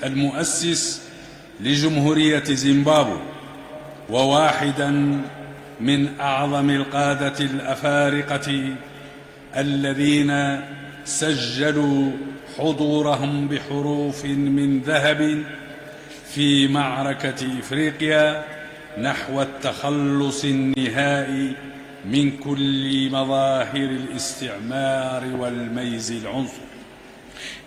المؤسس لجمهورية زيمبابوي، وواحدا من أعظم القادة الأفارقة الذين سجلوا حضورهم بحروف من ذهب في معركة إفريقيا نحو التخلص النهائي من كل مظاهر الاستعمار والميز العنصري.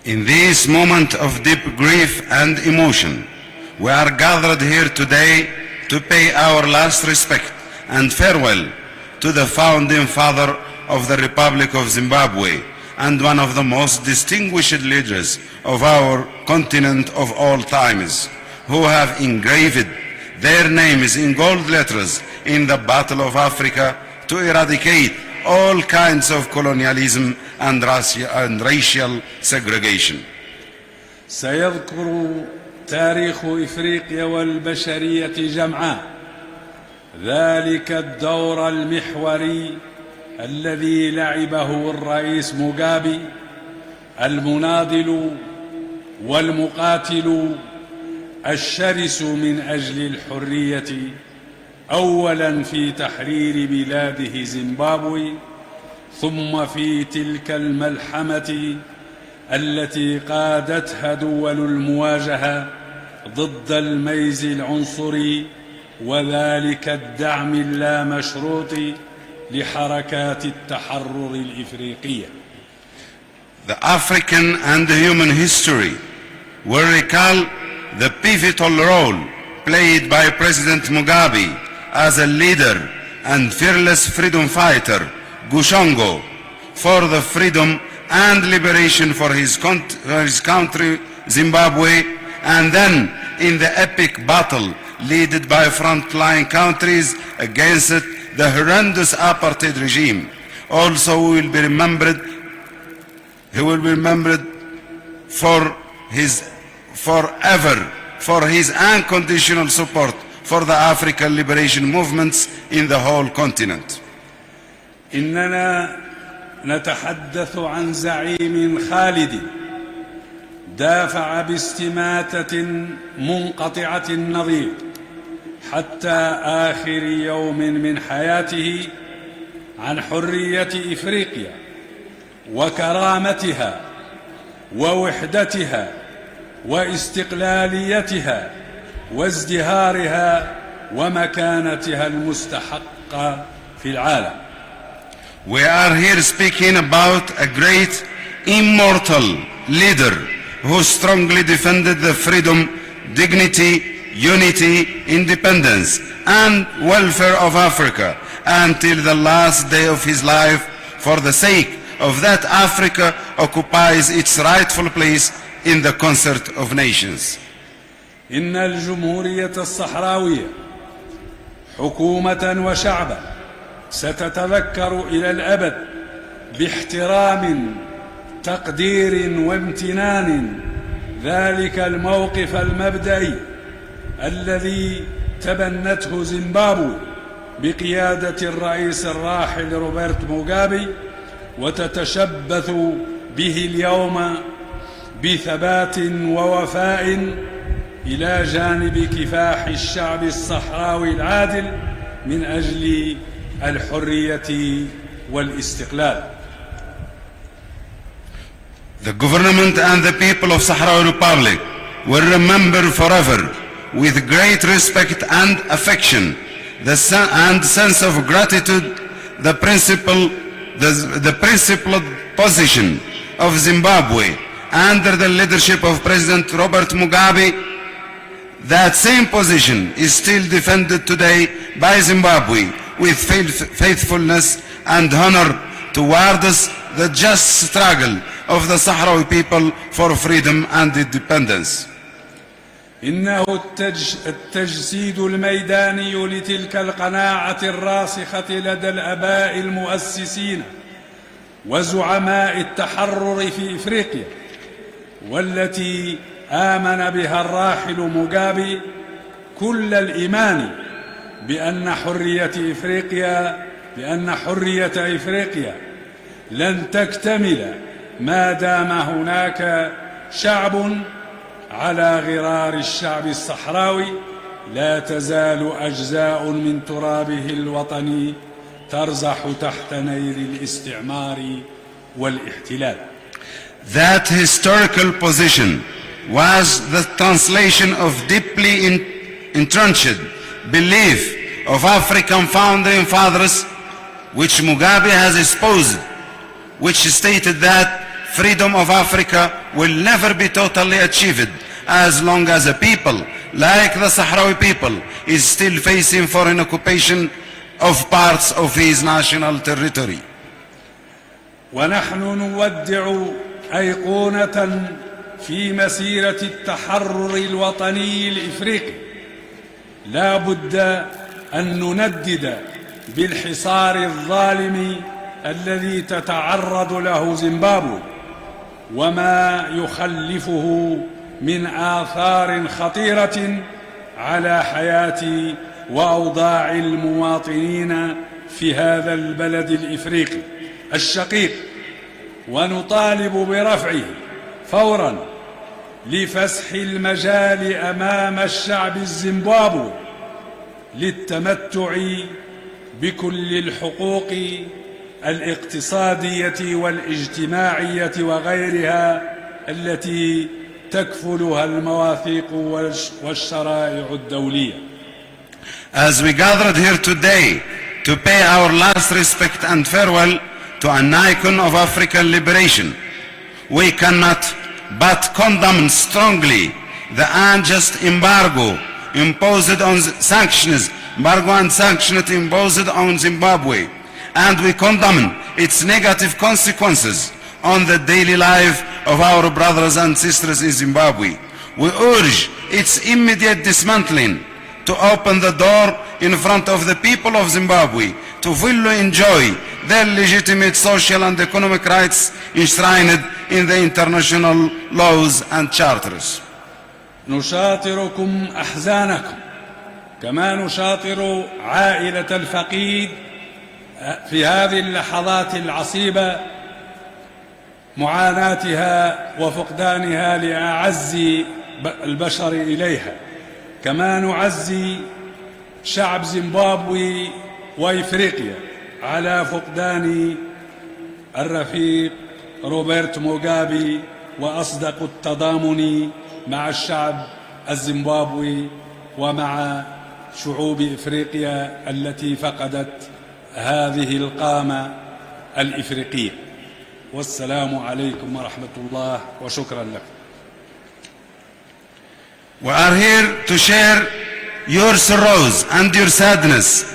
In this moment of deep grief and emotion, we are gathered here today to pay our last respect and farewell to the founding father of the Republic of Zimbabwe and one of the most distinguished leaders of our continent of all times, who have engraved their names in gold letters in the Battle of Africa to eradicate all kinds of colonialism and racial segregation. سيذكر تاريخ إفريقيا والبشرية جمعاء ذلك الدور المحوري الذي لعبه الرئيس موغابي، المناضل والمقاتل الشرس من أجل الحرية، أولا في تحرير بلاده زيمبابوي، ثم في تلك الملحمة التي قادتها دول المواجهة ضد الميز العنصري، وذلك الدعم اللامشروط لحركات التحرر الإفريقية. The African and human history will recall the pivotal role played by President Mugabe as a leader and fearless freedom fighter, Gushongo, for the freedom and liberation for his country, Zimbabwe, and then in the epic battle led by frontline countries against the horrendous apartheid regime. Also he will be remembered forever for his unconditional support for the African liberation movements in the whole continent. إننا نتحدث عن زعيم خالد دافع باستماتة منقطعة النظير حتى آخر يوم من حياته عن حرية إفريقيا وكرامتها ووحدتها واستقلاليتها وازدهارها ومكانتها المستحقة في العالم. We are here speaking about a great immortal leader who strongly defended the freedom, dignity, unity, independence, and welfare of Africa until the last day of his life, for the sake of that Africa occupies its rightful place in the concert of nations. إن الجمهورية الصحراوية حكومة وشعبا ستتذكر إلى الأبد باحترام، تقدير وامتنان ذلك الموقف المبدئي الذي تبنته زيمبابوي بقيادة الرئيس الراحل روبرت موغابي، وتتشبث به اليوم بثبات ووفاء إلى جانب كفاح الشعب الصحراوي العادل من أجل الحرية والاستقلال. The government and the people of Sahrawi Republic will remember forever with great respect and affection and sense of gratitude the principled position of Zimbabwe under the leadership of President Robert Mugabe. That same position is still defended today by Zimbabwe with faithfulness and honor towards the just struggle of the Sahrawi people for freedom and independence. إنه التجسيد الميداني لتلك القناعة الراسخة لدى الآباء المؤسسين وزعماء التحرر في إفريقيا، والتي آمن بها الراحل موغابي كل الإيمان بأن حرية إفريقيا لن تكتمل ما دام هناك شعب على غرار الشعب الصحراوي لا تزال أجزاء من ترابه الوطني ترزح تحت نير الاستعمار والاحتلال. That historical position was the translation of deeply entrenched belief of African founding fathers, which Mugabe has espoused, which stated that freedom of Africa will never be totally achieved as long as a people like the Sahrawi people is still facing foreign occupation of parts of his national territory. ونحن نودع أيقونة في مسيرة التحرر الوطني الإفريقي. لا بد أن نندد بالحصار الظالم الذي تتعرض له زيمبابوي وما يخلفه من آثار خطيرة على حياة وأوضاع المواطنين في هذا البلد الإفريقي الشقيق، ونطالب برفعه فوراً لفسح المجال أمام الشعب الزيمبابوي للتمتع بكل الحقوق الاقتصادية والاجتماعية وغيرها التي تكفلها المواثيق والشرائع الدولية. As we gathered here today to pay our last respect and farewell to an icon of African liberation, we cannot but condemn strongly the unjust embargo imposed on sanctions, imposed on Zimbabwe, and we condemn its negative consequences on the daily life of our brothers and sisters in Zimbabwe. We urge its immediate dismantling to open the door in front of the people of Zimbabwe to fully enjoy their legitimate social and economic rights enshrined in the international laws and charters. نشاطركم أحزانكم كما نشاطر عائلة الفقيد في هذه اللحظات العصيبة معاناتها وفقدانها لأعز البشر إليها، كما نعزي شعب زيمبابوي وإفريقيا على فقدان الرفيق روبرت موغابي، وأصدق التضامن مع الشعب الزيمبابوي ومع شعوب إفريقيا التي فقدت هذه القامة الإفريقية. والسلام عليكم ورحمة الله وشكرا لكم. We are here to share your sorrows and your sadness,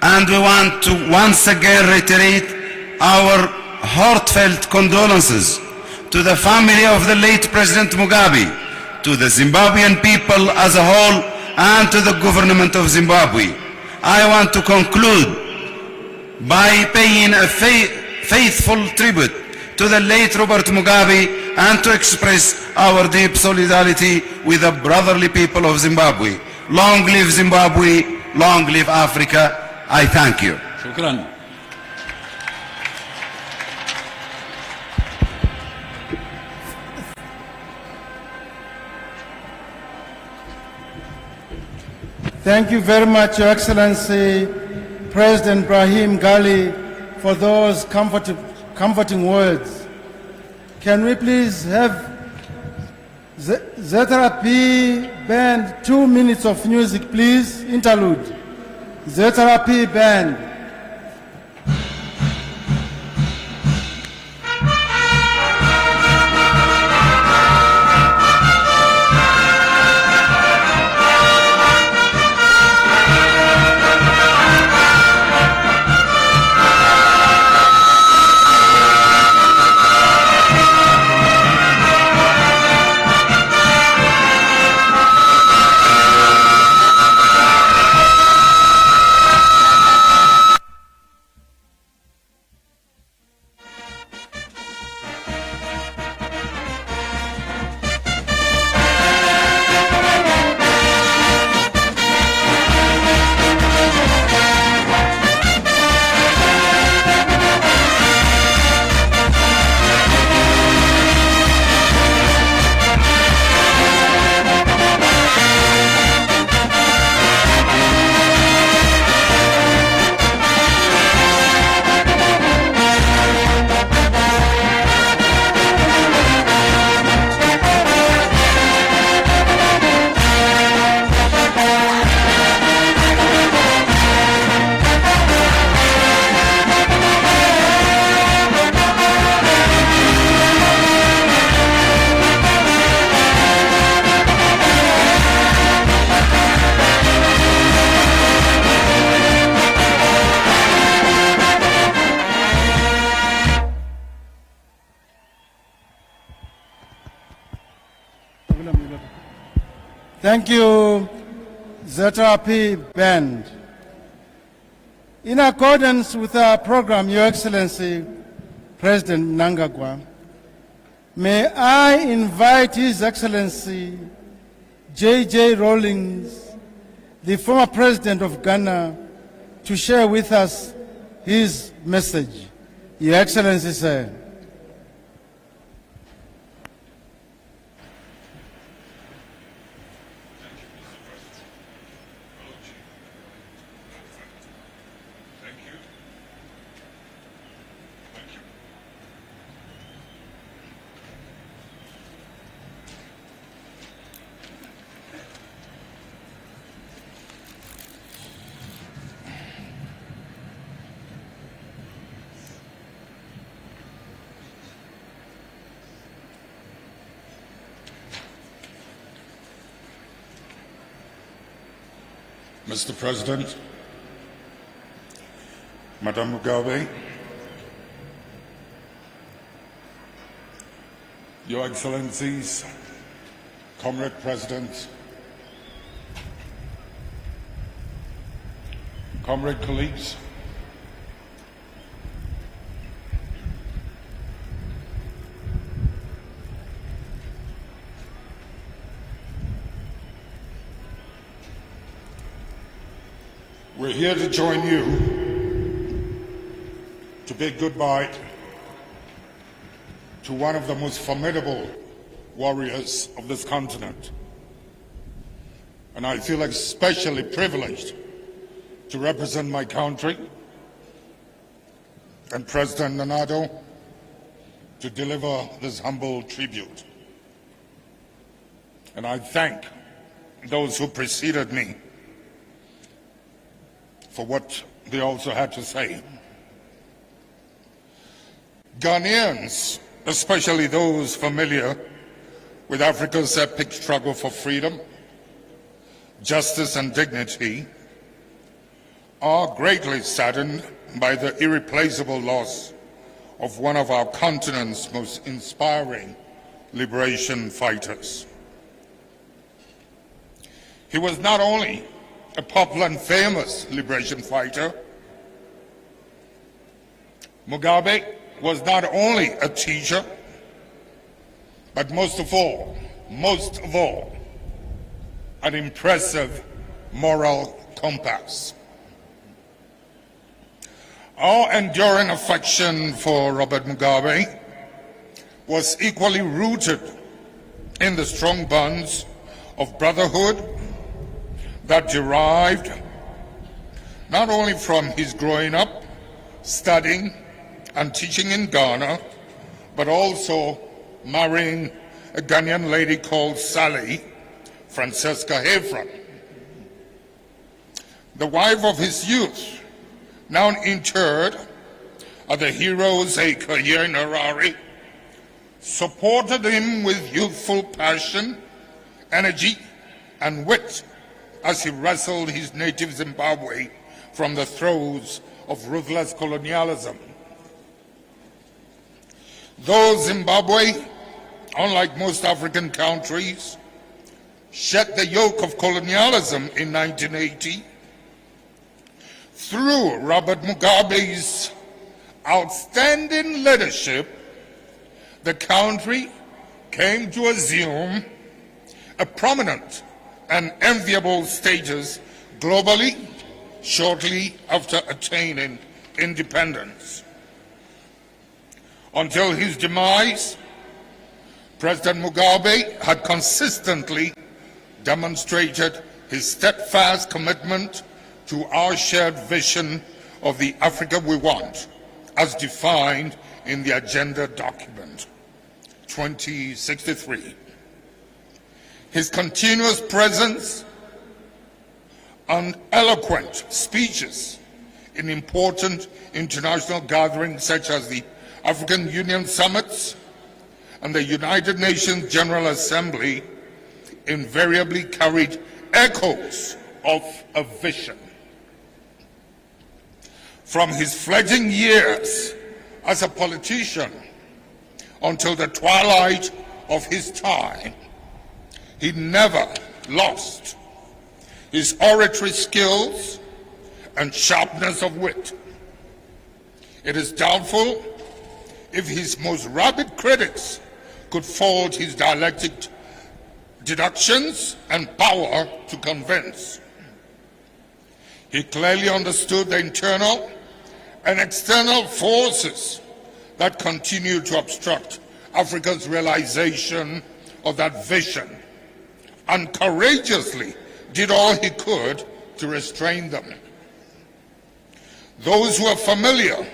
and we want to once again reiterate our heartfelt condolences to the family of the late President Mugabe, to the Zimbabwean people as a whole, and to the government of Zimbabwe. I want to conclude by paying a faithful tribute to the late Robert Mugabe and to express our deep solidarity with the brotherly people of Zimbabwe. Long live Zimbabwe, long live Africa. I thank you. شكرا. Thank you very much, Your Excellency, President Brahim Gali, for those comforting words. Can we please have Zeterapi Band, 2 minutes of music, please, interlude. Zeterapi Band. Thank you, ZRP Band. In accordance with our program, Your Excellency, President Mnangagwa, may I invite His Excellency J.J. Rawlings, the former President of Ghana, to share with us his message. Your Excellency, sir. Mr. President, Madam Mugabe, Your Excellencies, Comrade President, Comrade colleagues, we're here to join you to bid goodbye to one of the most formidable warriors of this continent. And I feel especially privileged to represent my country and President Nana to deliver this humble tribute. And I thank those who preceded me for what they also had to say. Ghanaians, especially those familiar with Africa's epic struggle for freedom, justice and dignity, are greatly saddened by the irreplaceable loss of one of our continent's most inspiring liberation fighters. He was not only a popular and famous liberation fighter, Mugabe was not only a teacher, but most of all, an impressive moral compass. Our enduring affection for Robert Mugabe was equally rooted in the strong bonds of brotherhood that derived not only from his growing up, studying, and teaching in Ghana, but also marrying a Ghanaian lady called Sally Francesca Hefron, the wife of his youth, now interred at the Heroes Acre here in Harare, supported him with youthful passion, energy, and wit as he wrestled his native Zimbabwe from the throes of ruthless colonialism. Though Zimbabwe, unlike most African countries, shed the yoke of colonialism in 1980, through Robert Mugabe's outstanding leadership, the country came to assume a prominent and enviable status globally shortly after attaining independence. Until his demise, President Mugabe had consistently demonstrated his steadfast commitment to our shared vision of the Africa we want, as defined in the Agenda document 2063. His continuous presence and eloquent speeches in important international gatherings such as the African Union summits and the United Nations General Assembly invariably carried echoes of a vision. From his fledgling years as a politician until the twilight of his time, he never lost his oratory skills and sharpness of wit. It is doubtful if his most rabid critics could fault his dialectic deductions and power to convince. He clearly understood the internal and external forces that continue to obstruct Africa's realization of that vision, and courageously did all he could to restrain them. Those who are familiar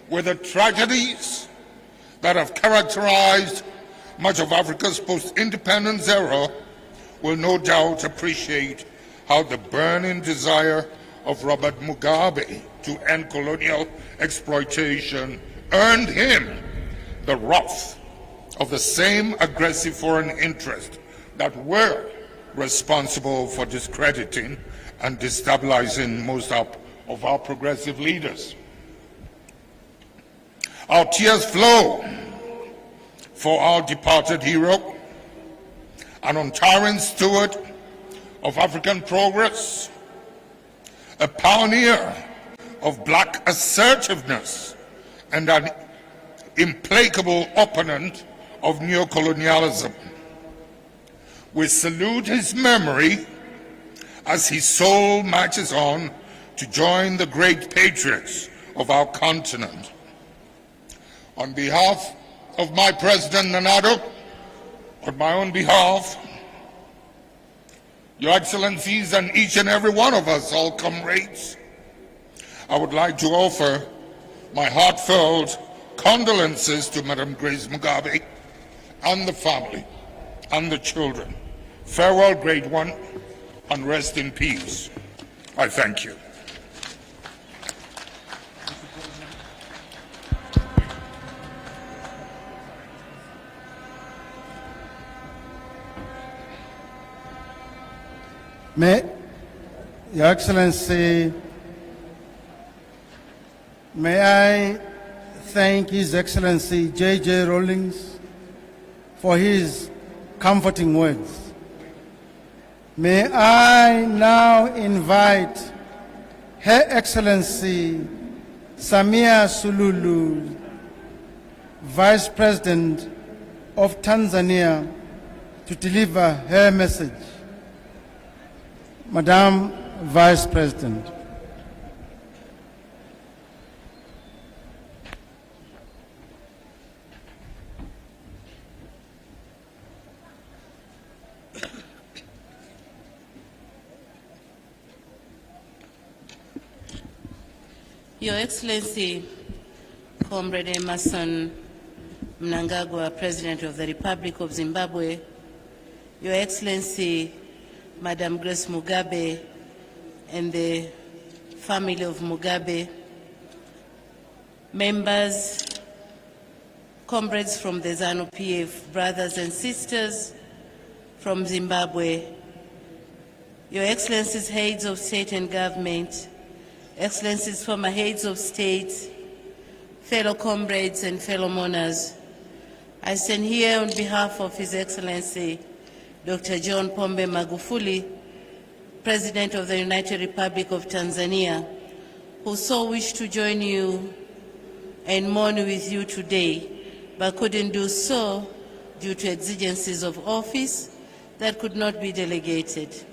with the tragedies that have characterized much of Africa's post-independence era will no doubt appreciate how the burning desire of Robert Mugabe to end colonial exploitation earned him the wrath of the same aggressive foreign interests that were responsible for discrediting and destabilizing most of our progressive leaders. Our tears flow for our departed hero, an untiring steward of African progress, a pioneer of black assertiveness, and an implacable opponent of neocolonialism. We salute his memory as his soul marches on to join the great patriots of our continent. On behalf of my President Nana, on my own behalf, Your Excellencies, and each and every one of us, all comrades, I would like to offer my heartfelt condolences to Madam Grace Mugabe and the family and the children. Farewell, great one, and rest in peace. I thank you. Your Excellency, may I thank His Excellency J.J. Rawlings for his comforting words. May I now invite Her Excellency Samia Suluhu, Vice President of Tanzania, to deliver her message. Madam Vice President. Your Excellency, Comrade Emerson Mnangagwa, President of the Republic of Zimbabwe, Your Excellency, Madam Grace Mugabe and the family of Mugabe, members, comrades from the ZANU-PF, brothers and sisters from Zimbabwe, Your Excellencies, heads of state and government, Excellencies, former heads of state, fellow comrades and fellow mourners, I stand here on behalf of His Excellency Dr. John Pombe Magufuli, President of the United Republic of Tanzania, who so wished to join you and mourn with you today, but couldn't do so due to exigencies of office that could not be delegated.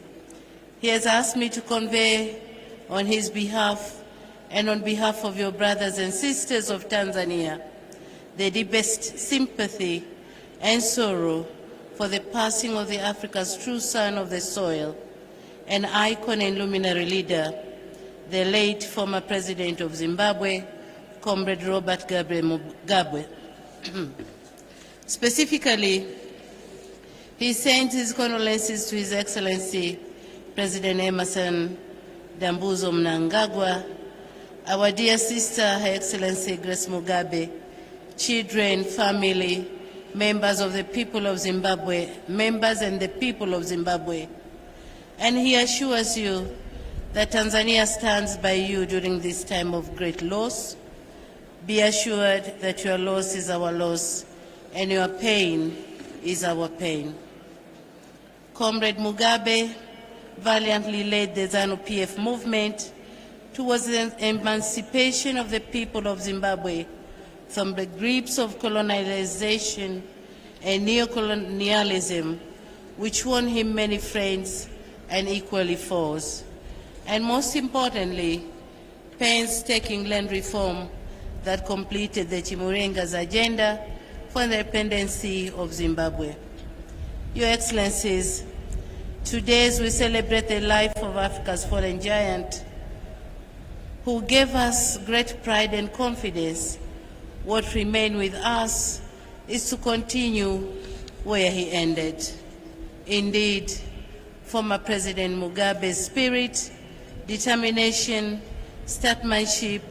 He has asked me to convey on his behalf and on behalf of your brothers and sisters of Tanzania the deepest sympathy and sorrow for the passing of Africa's true son of the soil, an icon and luminary leader, the late former President of Zimbabwe, Comrade Robert Gabriel Mugabe. Specifically, he sent his condolences to His Excellency President Emerson Dambuzo Mnangagwa, our dear sister, Her Excellency Grace Mugabe, children, family, members of the people of Zimbabwe, members and the people of Zimbabwe. And he assures you that Tanzania stands by you during this time of great loss. Be assured that your loss is our loss and your pain is our pain. Comrade Mugabe valiantly led the ZANU-PF movement towards the emancipation of the people of Zimbabwe from the grips of colonialization and neocolonialism, which won him many friends and equally foes. And most importantly, painstaking land reform that completed the Chimurenga's agenda for the independency of Zimbabwe. Your Excellencies, today as we celebrate the life of Africa's fallen giant, who gave us great pride and confidence, what remains with us is to continue where he ended. Indeed, former President Mugabe's spirit, determination, statesmanship,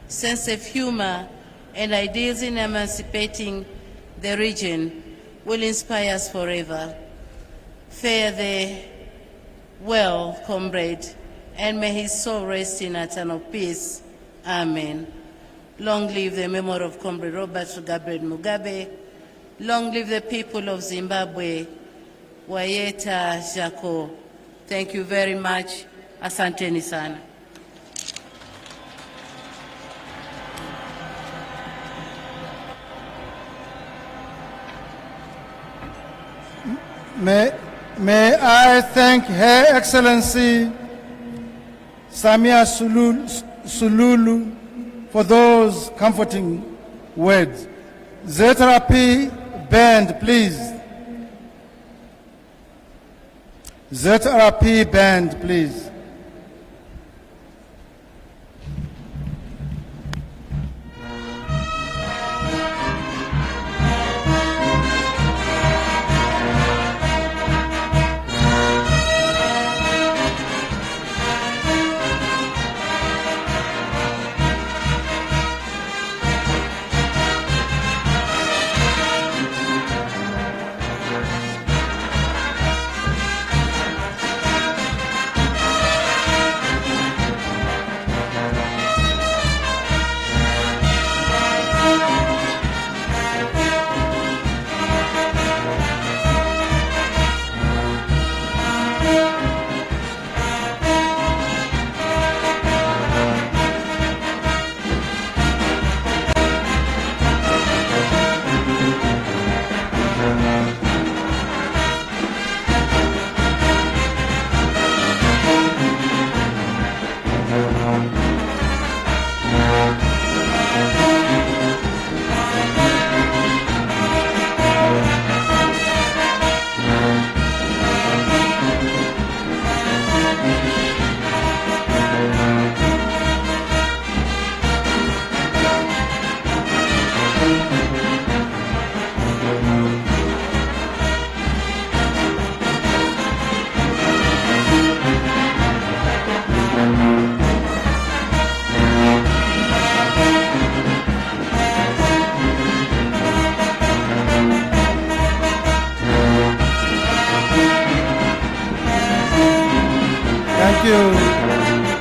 sense of humor, and ideals in emancipating the region will inspire us forever. Fare thee well, comrade, and may his soul rest in eternal peace. Amen. Long live the memory of Comrade Robert Gabriel Mugabe. Long live the people of Zimbabwe. Wayeta Jako. Thank you very much. Asanteni sana. May I thank Her Excellency Samia Sululu for those comforting words. ZRP band, please. ZRP band, please.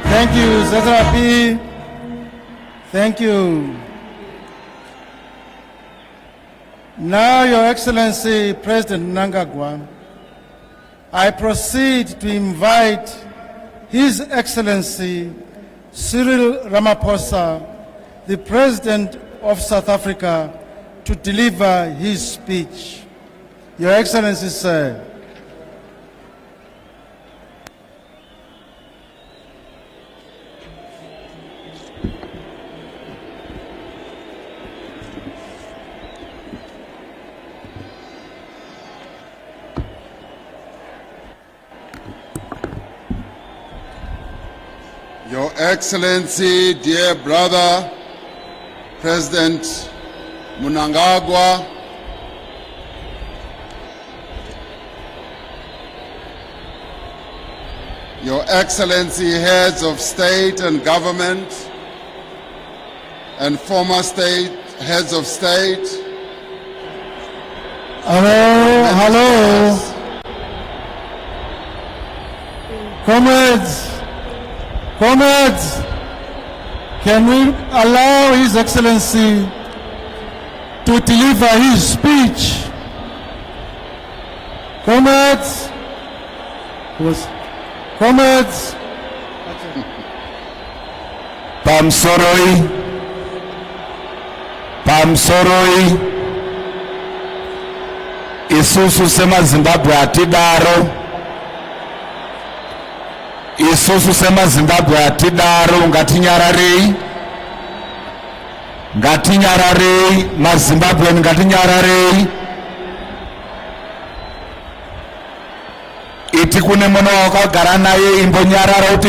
Thank you, ZRP. Thank you. Now, Your Excellency, President Mnangagwa, I proceed to invite His Excellency Cyril Ramaphosa, the President of South Africa, to deliver his speech. Your Excellency, sir. Your Excellency, dear brother, President Mnangagwa, Your Excellency, heads of state and government, and former heads of state. Hello. Comrades, can we allow His Excellency to deliver his speech? Comrades, was comrades. Pamsoroi isusu sema Zimbabwe atidaro isusu sema Zimbabwe atidaro ngatinyararei maZimbabwe ngatinyararei iti kune mwana wakagara naye imbonyarara uti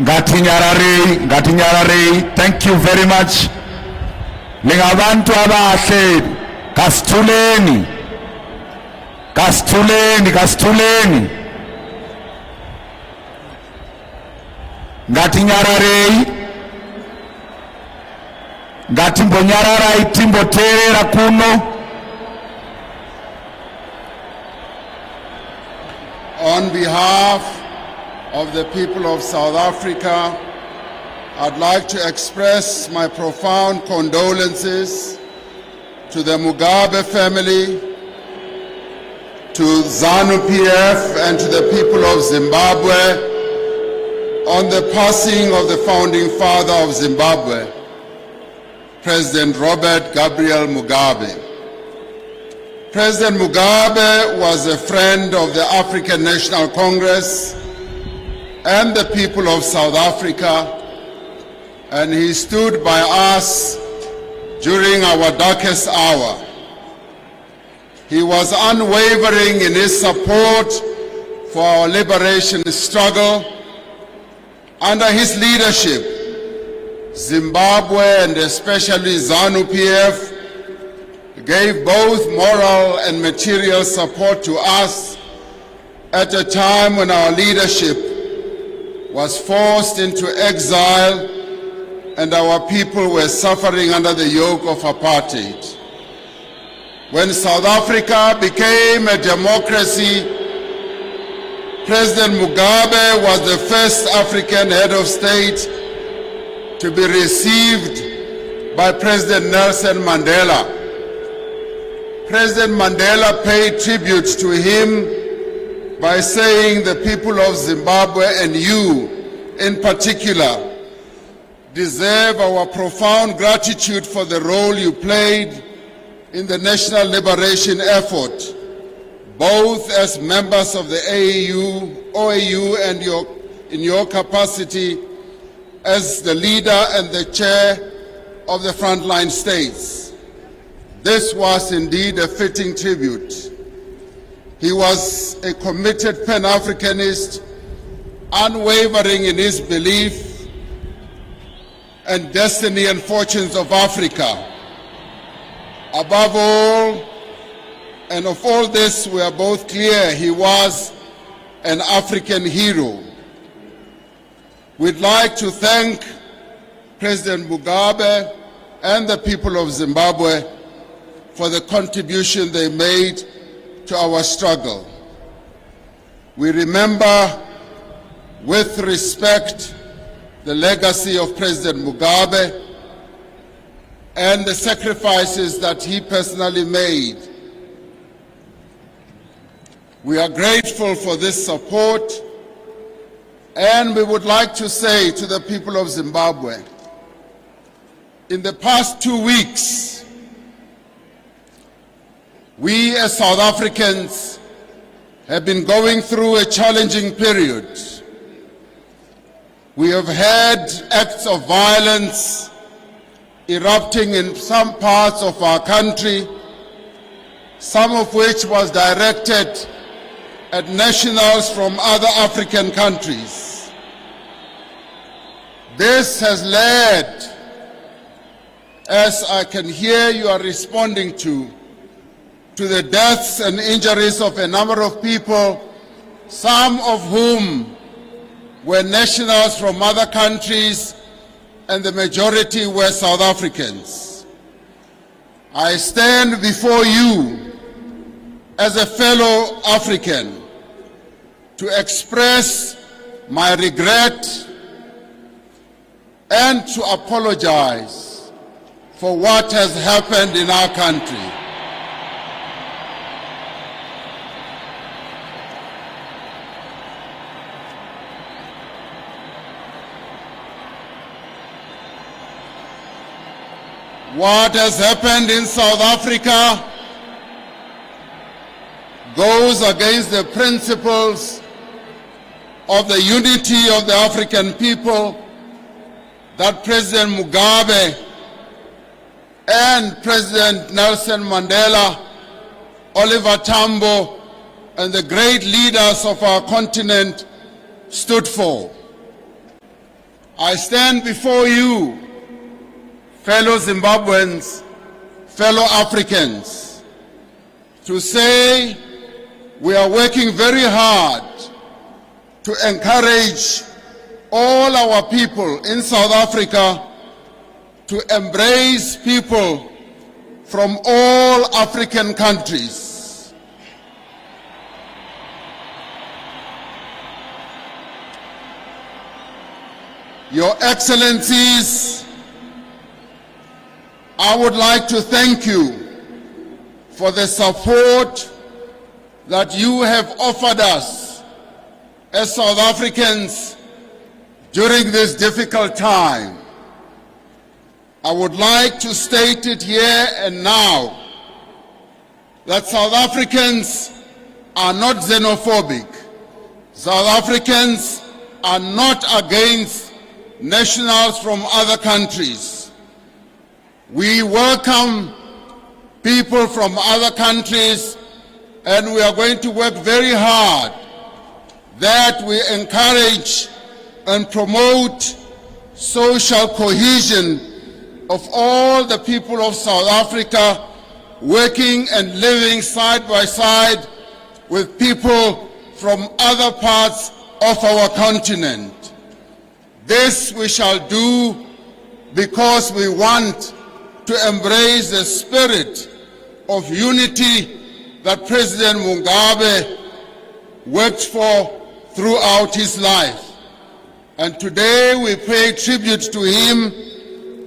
ngatinyararei. Thank you very much. Lingabantu abahle kasithuleni ngatinyararei ngatimbonyarara itimboterera kuno. On behalf of the people of South Africa, I'd like to express my profound condolences to the Mugabe family, to ZANU-PF and to the people of Zimbabwe on the passing of the founding father of Zimbabwe, President Robert Gabriel Mugabe. President Mugabe was a friend of the African National Congress and the people of South Africa, and he stood by us during our darkest hour. He was unwavering in his support for our liberation struggle. Under his leadership, Zimbabwe and especially ZANU-PF gave both moral and material support to us at a time when our leadership was forced into exile and our people were suffering under the yoke of apartheid. When South Africa became a democracy, President Mugabe was the first African head of state to be received by President Nelson Mandela. President Mandela paid tribute to him by saying the people of Zimbabwe and you in particular deserve our profound gratitude for the role you played in the national liberation effort, both as members of the OAU and in your capacity as the leader and the chair of the frontline states. This was indeed a fitting tribute. He was a committed Pan-Africanist, unwavering in his belief and destiny and fortunes of Africa. Above all, and of all this we are both clear, he was an African hero. We'd like to thank President Mugabe and the people of Zimbabwe for the contribution they made to our struggle. We remember with respect the legacy of President Mugabe and the sacrifices that he personally made. We are grateful for this support, and we would like to say to the people of Zimbabwe, in the past 2 weeks, we as South Africans have been going through a challenging period. We have had acts of violence erupting in some parts of our country, some of which was directed at nationals from other African countries. This has led, as I can hear you are responding to the deaths and injuries of a number of people, some of whom were nationals from other countries, and the majority were South Africans. I stand before you as a fellow African to express my regret and to apologize for what has happened in our country. What has happened in South Africa goes against the principles of the unity of the African people that President Mugabe and President Nelson Mandela, Oliver Tambo, and the great leaders of our continent stood for. I stand before you, fellow Zimbabweans, fellow Africans, to say we are working very hard to encourage all our people in South Africa to embrace people from all African countries. Your Excellencies, I would like to thank you for the support that you have offered us as South Africans during this difficult time. I would like to state it here and now that South Africans are not xenophobic. South Africans are not against nationals from other countries. We welcome people from other countries, and we are going to work very hard that we encourage and promote social cohesion of all the people of South Africa, working and living side by side with people from other parts of our continent. This we shall do because we want to embrace the spirit of unity that President Mugabe worked for throughout his life. And today we pay tribute to him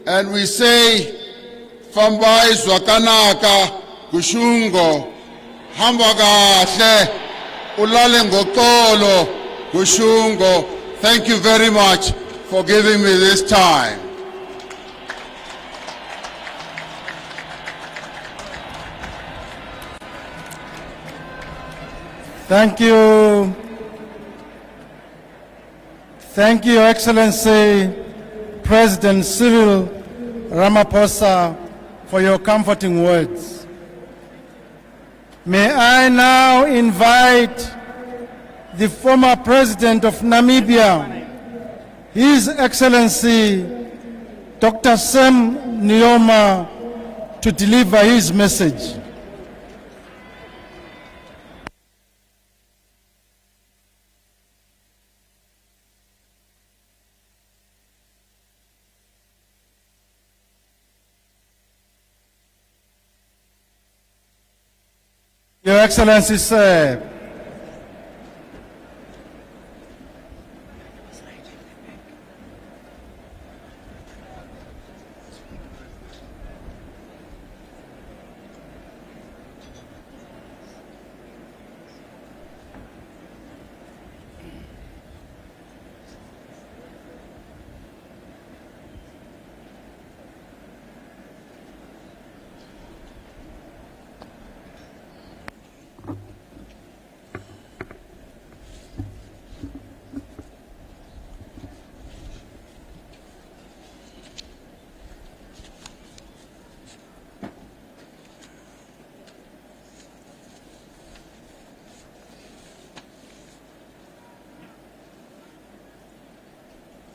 and we say, Fambai Zwakanaka Kushungo, Hambagahle, Ulale Ngokolo Kushungo. Thank you very much for giving me this time. Thank you. Thank you, Your Excellency, President Cyril Ramaphosa, for your comforting words. May I now invite the former President of Namibia, His Excellency Dr. Sam Nujoma, to deliver his message. Your Excellency, sir.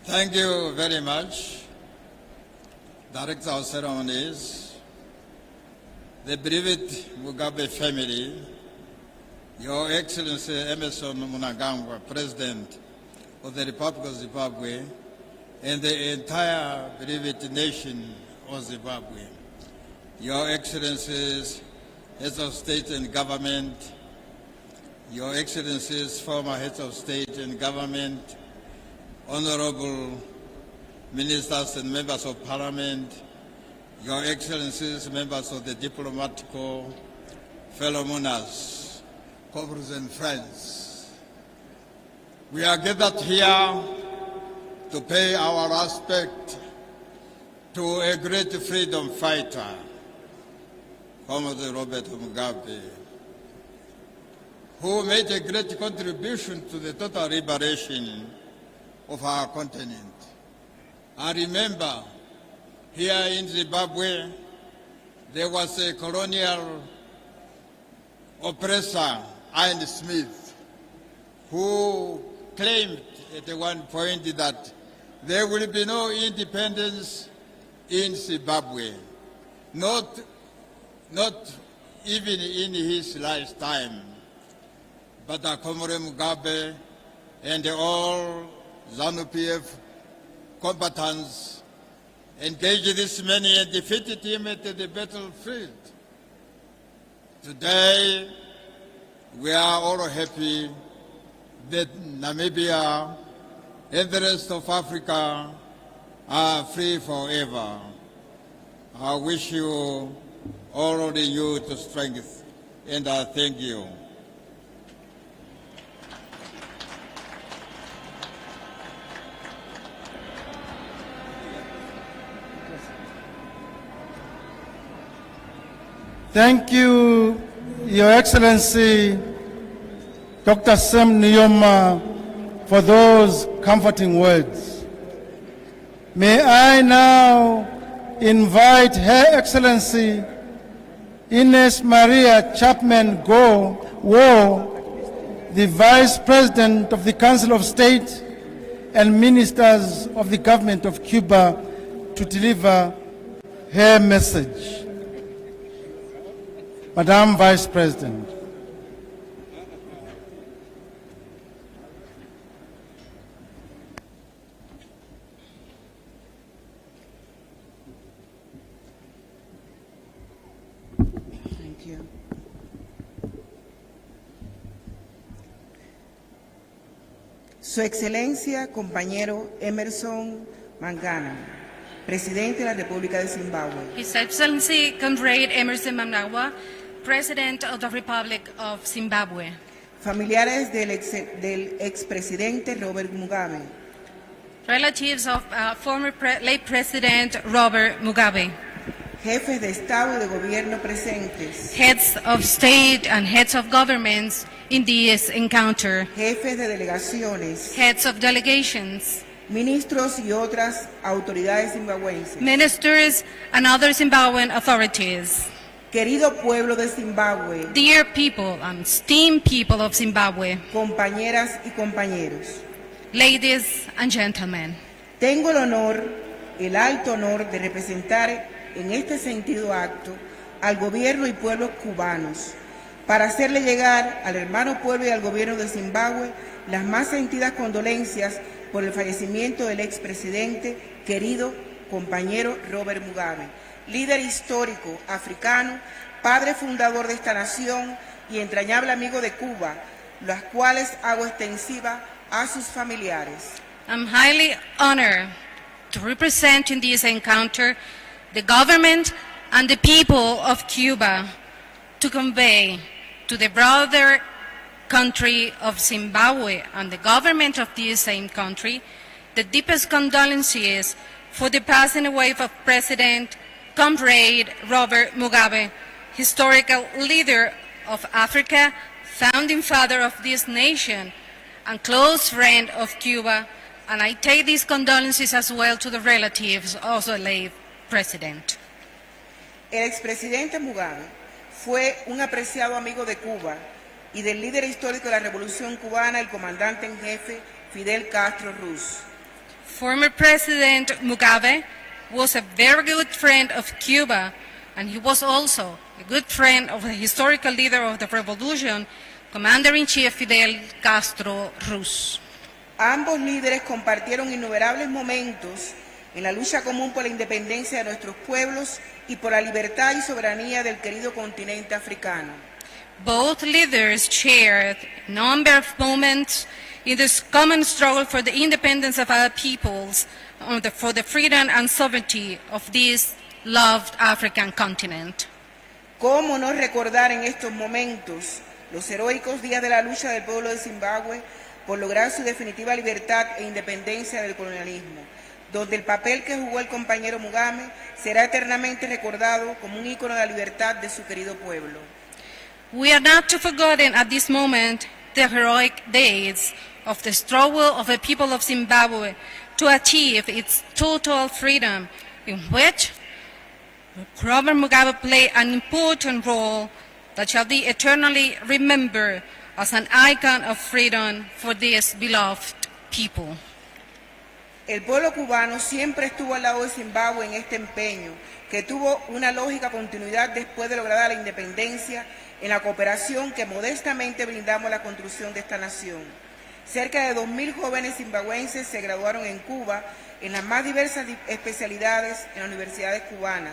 Thank you very much, Director of Ceremonies, the bereaved Mugabe family, Your Excellency Emerson Mnangagwa, President of the Republic of Zimbabwe, and the entire bereaved nation of Zimbabwe. Your Excellencies, Heads of State and Government, Your Excellencies, former Heads of State and Government, Honorable Ministers and Members of Parliament, Your Excellencies, members of the diplomatic corps, fellow mourners, comrades and friends. We are gathered here to pay our respect to a great freedom fighter, Comrade Robert Mugabe, who made a great contribution to the total liberation of our continent. I remember here in Zimbabwe, there was a colonial oppressor, Ian Smith, who claimed at one point that there will be no independence in Zimbabwe, not even in his lifetime. But Comrade Mugabe and all ZANU-PF combatants engaged this man and defeated him at the battlefield. Today, we are all happy that Namibia and the rest of Africa are free forever. I wish you all renewed strength, and I thank you. Thank you, Your Excellency, Dr. Sam Nujoma, for those comforting words. May I now invite Her Excellency Ines Maria Chapman War, the Vice President of the Council of State and Ministers of the Government of Cuba, to deliver her message. Madam Vice President. Thank you. Su Excelencia, compañero Emerson Mnangagwa, Presidente de la República de Zimbabue. His Excellency, Comrade Emerson Mnangagwa, President of the Republic of Zimbabwe. Familiares del expresidente Robert Mugabe. Relatives of former late President Robert Mugabe. Jefes de Estado y de Gobierno presentes. Heads of state and heads of governments in this encounter. Jefes de delegaciones. Heads of delegations. Ministros y otras autoridades zimbabuenses. Ministers and other Zimbabwean authorities. Querido pueblo de Zimbabue. Dear people and esteemed people of Zimbabwe. Compañeras y compañeros. Ladies and gentlemen. Tengo el honor, el alto honor de representar en este sentido acto al gobierno y pueblos cubanos para hacerle llegar al hermano pueblo y al gobierno de Zimbabue las más sentidas condolencias por el fallecimiento del expresidente, querido compañero Robert Mugabe, líder histórico africano, padre fundador de esta nación y entrañable amigo de Cuba, las cuales hago extensiva a sus familiares. I'm highly honored to represent in this encounter the government and the people of Cuba to convey to the broader country of Zimbabwe and the government of this same country the deepest condolences for the passing away of President Comrade Robert Mugabe, historical leader of Africa, founding father of this nation, and close friend of Cuba, and I take these condolences as well to the relatives of the late president. El expresidente Mugabe fue un apreciado amigo de Cuba y del líder histórico de la Revolución Cubana, el comandante en jefe Fidel Castro Ruz. Former President Mugabe was a very good friend of Cuba, and he was also a good friend of the historical leader of the revolution, Commander-in-Chief Fidel Castro Ruz. Ambos líderes compartieron innumerables momentos en la lucha común por la independencia de nuestros pueblos y por la libertad y soberanía del querido continente africano. Both leaders shared a number of moments in this common struggle for the independence of our peoples, for the freedom and sovereignty of this loved African continent. ¿Cómo no recordar en estos momentos los heroicos días de la lucha del pueblo de Zimbabue por lograr su definitiva libertad e independencia del colonialismo? donde el papel que jugó el compañero Mugabe será eternamente recordado como un ícono de la libertad de su querido pueblo. We are not to forgotten at this moment the heroic days of the struggle of the people of Zimbabwe to achieve its total freedom, in which Robert Mugabe played an important role that shall be eternally remembered as an icon of freedom for this beloved people. El pueblo cubano siempre estuvo al lado de Zimbabue en este empeño, que tuvo una lógica continuidad después de lograda la independencia en la cooperación que modestamente brindamos a la construcción de esta nación. Cerca de 2.000 jóvenes zimbabuenses se graduaron en Cuba en las más diversas especialidades en las universidades cubanas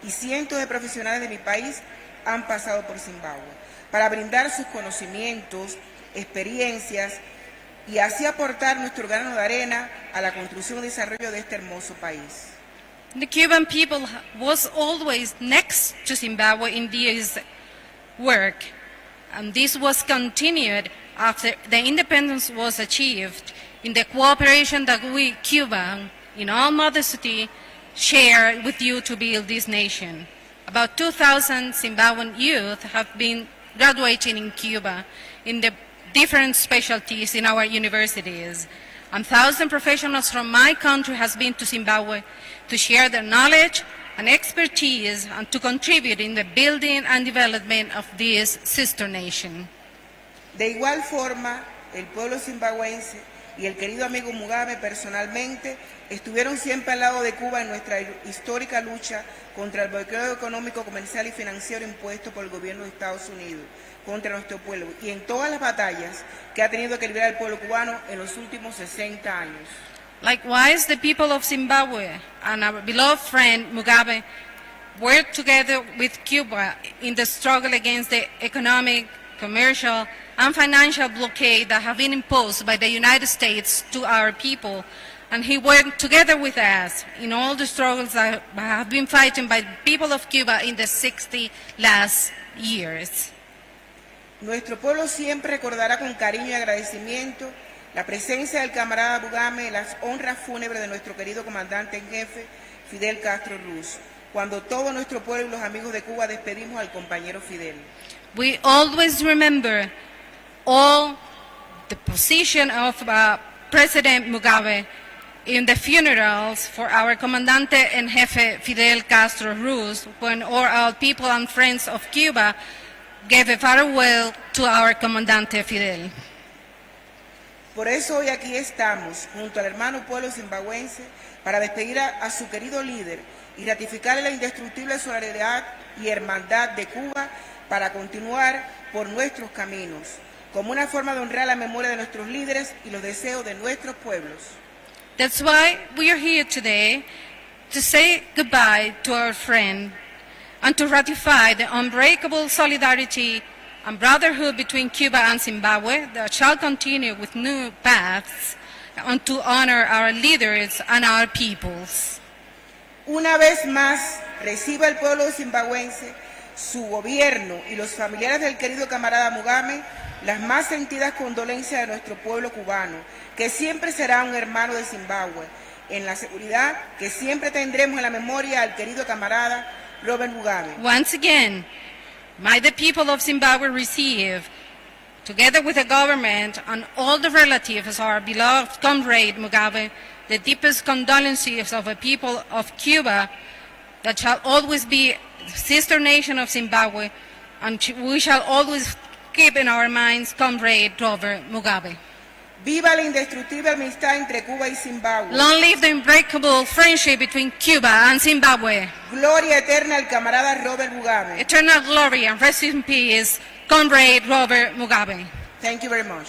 y cientos de profesionales de mi país han pasado por Zimbabue para brindar sus conocimientos, experiencias y así aportar nuestro grano de arena a la construcción y desarrollo de este hermoso país. The Cuban people was always next to Zimbabwe in this work, and this was continued after the independence was achieved in the cooperation that we, Cuba, in all modesty, share with you to build this nation. About 2,000 Zimbabwean youth have been graduating in Cuba in the different specialties in our universities. And 1,000 professionals from my country has been to Zimbabwe to share their knowledge and expertise and to contribute in the building and development of this sister nation. De igual forma, el pueblo zimbabuense y el querido amigo Mugabe personalmente estuvieron siempre al lado de Cuba en nuestra histórica lucha contra el bloqueo económico, comercial y financiero impuesto por el gobierno de Estados Unidos contra nuestro pueblo y en todas las batallas que ha tenido que librar el pueblo cubano en los últimos 60 años. Likewise, the people of Zimbabwe and our beloved friend Mugabe worked together with Cuba in the struggle against the economic, commercial, and financial blockade that have been imposed by the United States to our people. And he worked together with us in all the struggles that have been fighting by the people of Cuba in the 60 last years. Nuestro pueblo siempre recordará con cariño y agradecimiento la presencia del camarada Mugabe en las honras fúnebres de nuestro querido comandante en jefe, Fidel Castro Ruz, cuando todo nuestro pueblo y los amigos de Cuba despedimos al compañero Fidel. We always remember all the position of President Mugabe in the funerals for our Comandante en Jefe Fidel Castro Ruz, when all our people and friends of Cuba gave a farewell to our Comandante Fidel. Por eso hoy aquí estamos, junto al hermano pueblo zimbabuense, para despedir a su querido líder y ratificarle la indestructible solidaridad y hermandad de Cuba para continuar por nuestros caminos, como una forma de honrar la memoria de nuestros líderes y los deseos de nuestros pueblos. That's why we are here today, to say goodbye to our friend and to ratify the unbreakable solidarity and brotherhood between Cuba and Zimbabwe that shall continue with new paths and to honor our leaders and our peoples. Una vez más, reciba el pueblo zimbabuense, su gobierno y los familiares del querido camarada Mugabe las más sentidas condolencias de nuestro pueblo cubano, que siempre será un hermano de Zimbabue, en la seguridad que siempre tendremos en la memoria al querido camarada Robert Mugabe. Once again, may the people of Zimbabwe receive, together with the government and all the relatives of our beloved comrade Mugabe, the deepest condolences of the people of Cuba that shall always be the sister nation of Zimbabwe, and we shall always keep in our minds comrade Robert Mugabe. Viva la indestructible amistad entre Cuba y Zimbabue. Long live the unbreakable friendship between Cuba and Zimbabwe. Gloria eterna al camarada Robert Mugabe. Eternal glory and rest in peace, comrade Robert Mugabe. Thank you very much.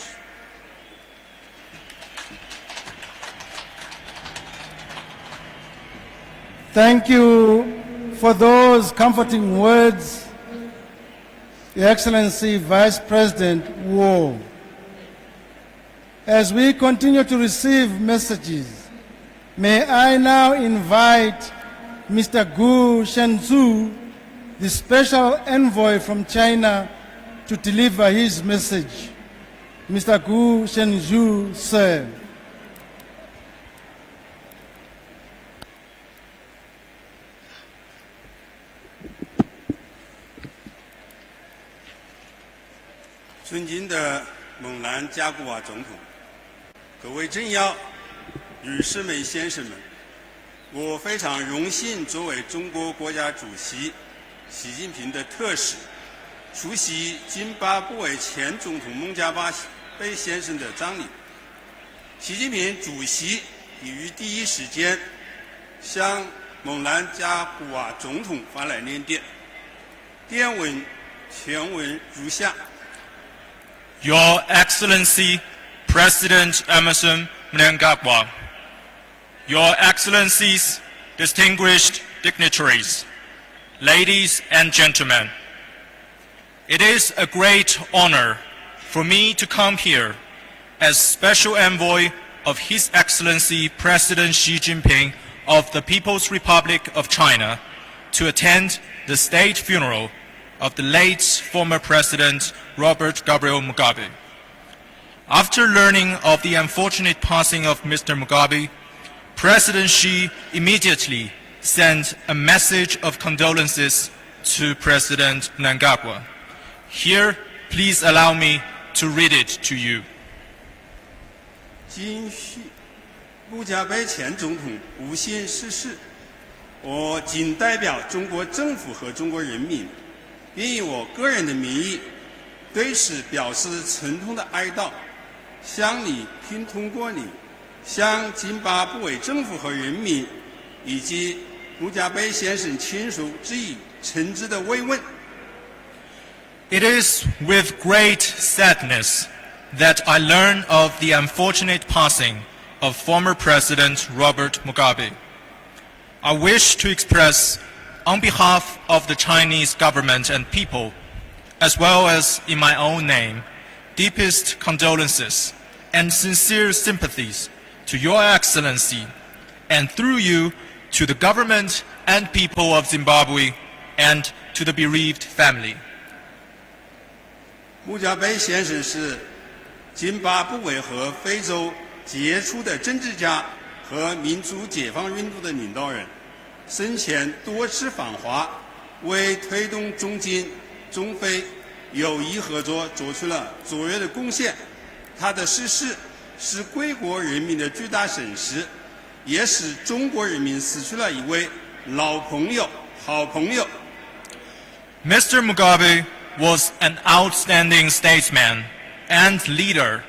Thank you for those comforting words, Your Excellency Vice President Wu. As we continue to receive messages, may I now invite Mr. Gu Shenzhou, the special envoy from China, to deliver his message. Mr. Gu Shenzhou, sir. 尊敬的蒙南加古瓦总统，各位政要、女士们、先生们，我非常荣幸作为中国国家主席习近平的特使，出席津巴布韦前总统孟加巴贝先生的葬礼。习近平主席已于第一时间向蒙南加古瓦总统发来念电，电文全文如下。Your Excellency, President Emerson Mnangagwa, Your Excellencies, distinguished dignitaries, ladies and gentlemen, it is a great honor for me to come here as Special Envoy of His Excellency President Xi Jinping of the People's Republic of China to attend the state funeral of the late former President Robert Gabriel Mugabe. After learning of the unfortunate passing of Mr. Mugabe, President Xi immediately sent a message of condolences to President Mnangagwa. Here, please allow me to read it to you. 今续穆加贝前总统不幸逝世，我谨代表中国政府和中国人民，并以我个人的名义，对此表示沉痛的哀悼，向你并通过你，向津巴布韦政府和人民以及穆加贝先生亲属致以诚挚的慰问。It is with great sadness that I learn of the unfortunate passing of former President Robert Mugabe. I wish to express, on behalf of the Chinese government and people, as well as in my own name, deepest condolences and sincere sympathies to Your Excellency, and through you to the government and people of Zimbabwe and to the bereaved family. 穆加贝先生是津巴布韦和非洲杰出的政治家和民族解放运动的领导人，生前多次访华，为推动中津、中非友谊合作做出了卓越的贡献。他的逝世是贵国人民的巨大损失，也使中国人民失去了一位老朋友、好朋友。Mr. Mugabe was an outstanding statesman and leader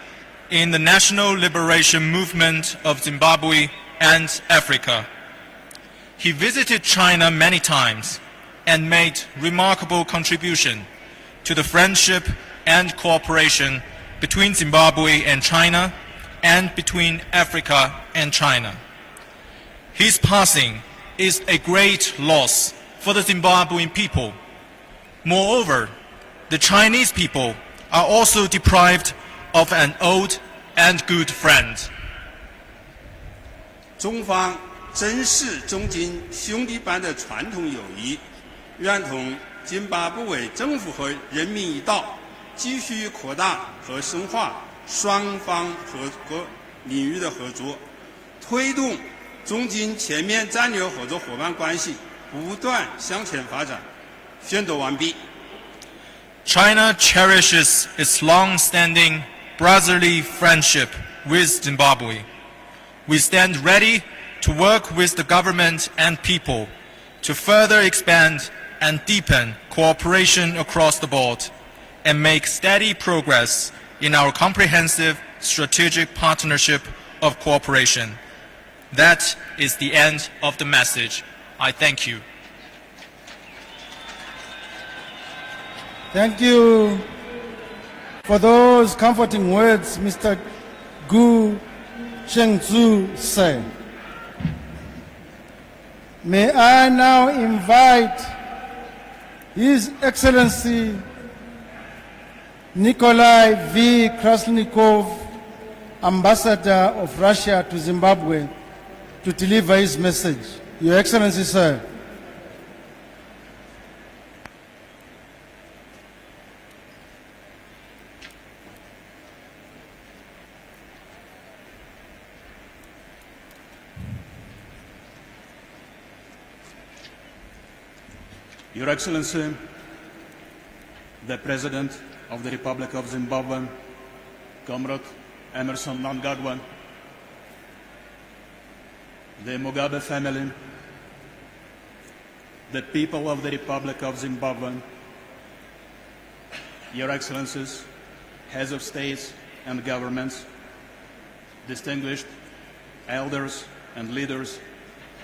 in the national liberation movement of Zimbabwe and Africa. He visited China many times and made remarkable contribution to the friendship and cooperation between Zimbabwe and China and between Africa and China. His passing is a great loss for the Zimbabwean people. Moreover, the Chinese people are also deprived of an old and good friend. 中方珍视中津兄弟般的传统友谊，愿同津巴布韦政府和人民一道，继续扩大和深化双方各领域的合作，推动中津全面战略合作伙伴关系不断向前发展。宣读完毕。China cherishes its long-standing brotherly friendship with Zimbabwe. We stand ready to work with the government and people to further expand and deepen cooperation across the board and make steady progress in our comprehensive strategic partnership of cooperation. That is the end of the message. I thank you. Thank you for those comforting words, Mr. Gu Shengzu Sai. May I now invite His Excellency Nikolai V. Krasnikov, Ambassador of Russia to Zimbabwe, to deliver his message. Your Excellency, sir. Your Excellency, the President of the Republic of Zimbabwe, Comrade Emerson Mnangagwa, the Mugabe family, the people of the Republic of Zimbabwe, Your Excellencies, heads of states and governments, distinguished elders and leaders,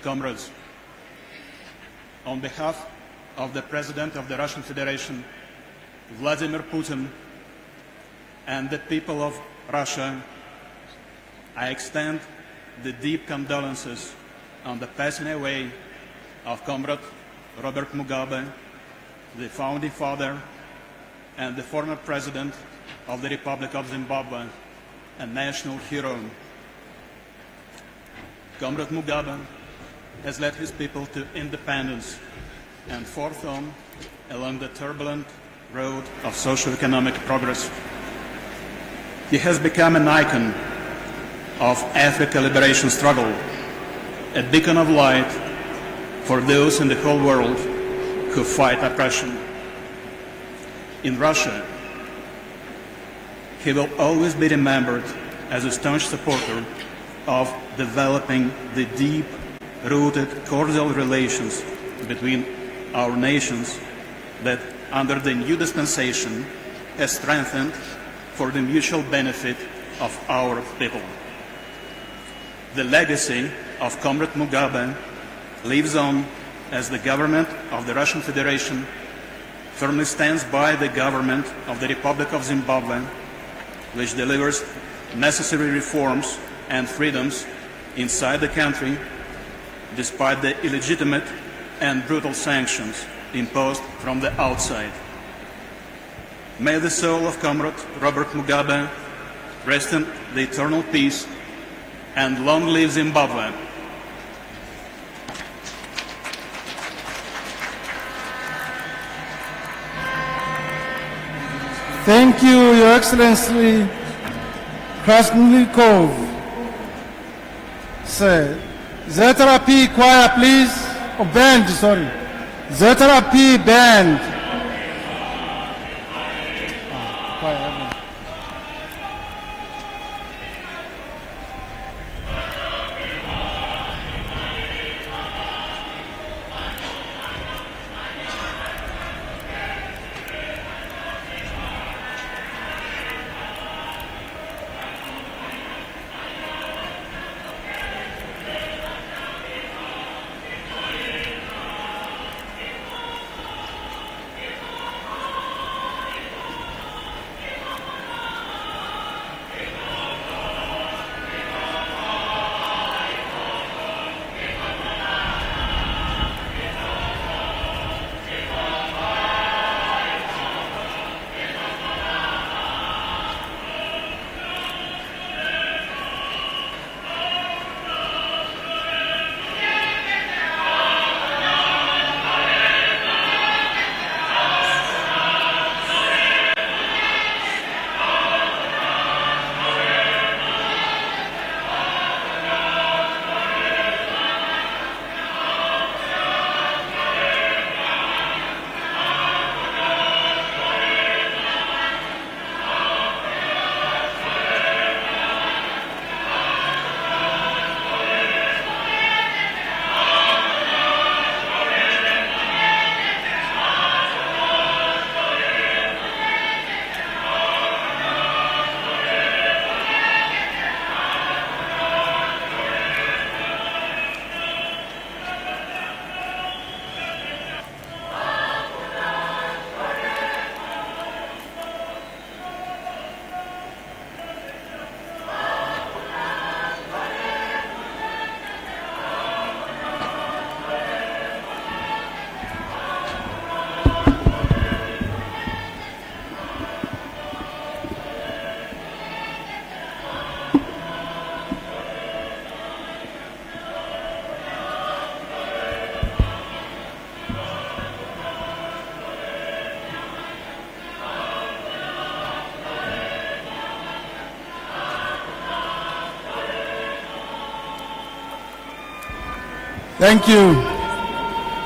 comrades. On behalf of the President of the Russian Federation, Vladimir Putin, and the people of Russia, I extend the deep condolences on the passing away of Comrade Robert Mugabe, the founding father and the former President of the Republic of Zimbabwe, a national hero. Comrade Mugabe has led his people to independence and forth on along the turbulent road of socio-economic progress. He has become an icon of African liberation struggle, a beacon of light for those in the whole world who fight oppression. In Russia, he will always be remembered as a staunch supporter of developing the deep-rooted cordial relations between our nations that, under the new dispensation, has strengthened for the mutual benefit of our people. The legacy of Comrade Mugabe lives on as the government of the Russian Federation firmly stands by the government of the Republic of Zimbabwe, which delivers necessary reforms and freedoms inside the country, despite the illegitimate and brutal sanctions imposed from the outside. May the soul of Comrade Robert Mugabe rest in the eternal peace, and long live Zimbabwe. Thank you, Your Excellency Krasnikov. Sir, ZRP choir, please. Oh, band, sorry. ZRP band. Choir. Thank you.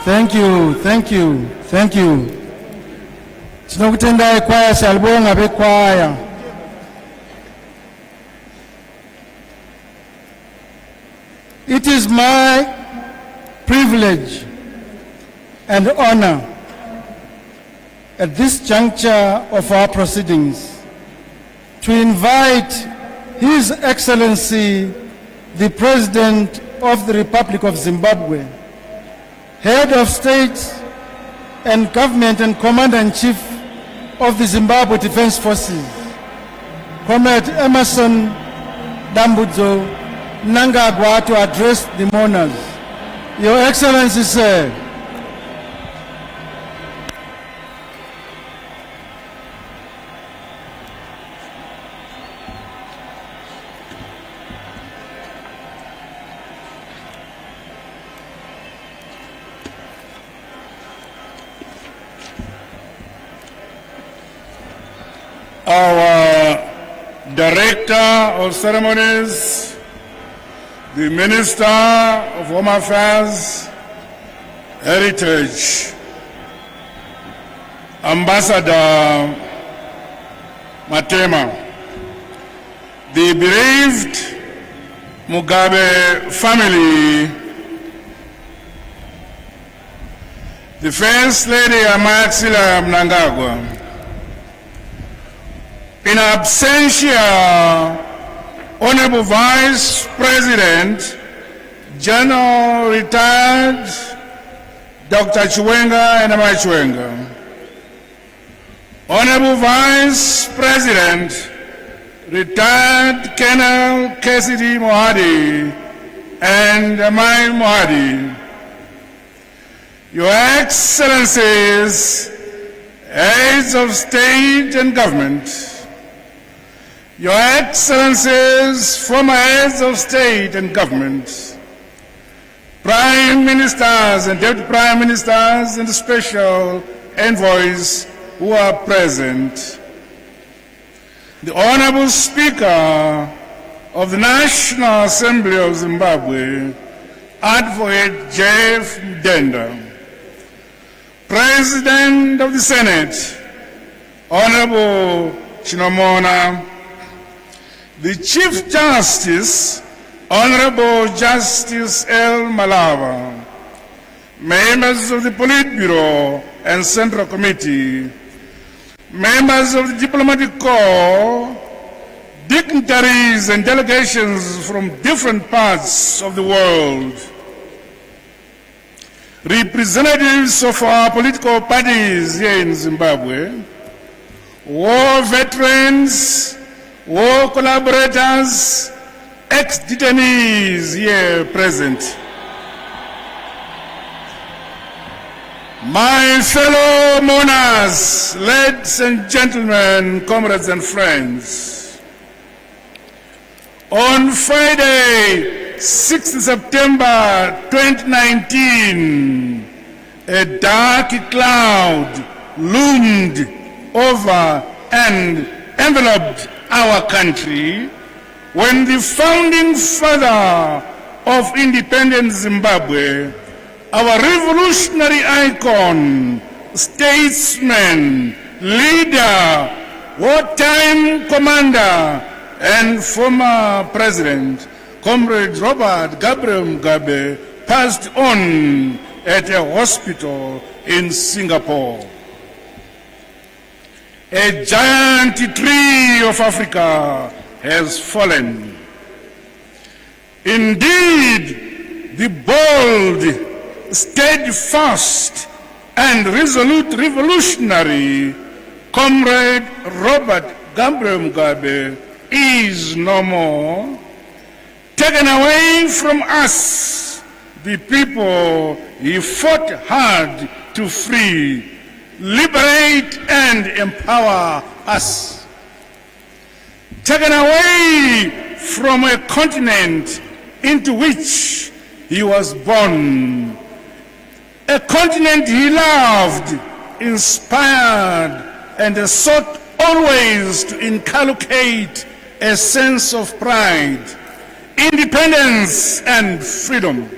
Thank you. Thank you. Thank you. Sinokutenda ekwaya siyalibonga bekwaya. It is my privilege and honor at this juncture of our proceedings to invite His Excellency the President of the Republic of Zimbabwe, Head of State and Government and Commander-in-Chief of the Zimbabwe Defense Forces, Comrade Emerson Dambudzo Mnangagwa, to address the mourners. Your Excellency, sir. Our Director of Ceremonies, the Minister of Home Affairs, Heritage, Ambassador Matema, the bereaved Mugabe family, the First Lady Amaxila Mnangagwa, in absentia, Honorable Vice President, General Retired Dr. Chiwenga and Amai Chiwenga, Honorable Vice President, Retired Colonel Cassidy Mohadi and Amai Mohadi, Your Excellencies, Heads of State and Government, Your Excellencies, former Heads of State and Government, Prime Ministers and Deputy Prime Ministers and special envoys who are present, the Honorable Speaker of the National Assembly of Zimbabwe, Advocate Jeff Mdenda, President of the Senate, Honorable Chinomona, the Chief Justice, Honorable Justice L. Malava, members of the Politburo and Central Committee, members of the Diplomatic Corps, dignitaries and delegations from different parts of the world, representatives of our political parties here in Zimbabwe, war veterans, war collaborators, ex-detainees here present, my fellow mourners, ladies and gentlemen, comrades and friends, on Friday, 6th September 2019, a dark cloud loomed over and enveloped our country when the founding father of independent Zimbabwe, our revolutionary icon, statesman, leader, wartime commander, and former president, Comrade Robert Gabriel Mugabe, passed on at a hospital in Singapore. A giant tree of Africa has fallen. Indeed, the bold, steadfast, and resolute revolutionary Comrade Robert Gabriel Mugabe is no more, taken away from us, the people he fought hard to free, liberate and empower us. Taken away from a continent into which he was born, a continent he loved, inspired, and sought always to inculcate a sense of pride, independence, and freedom,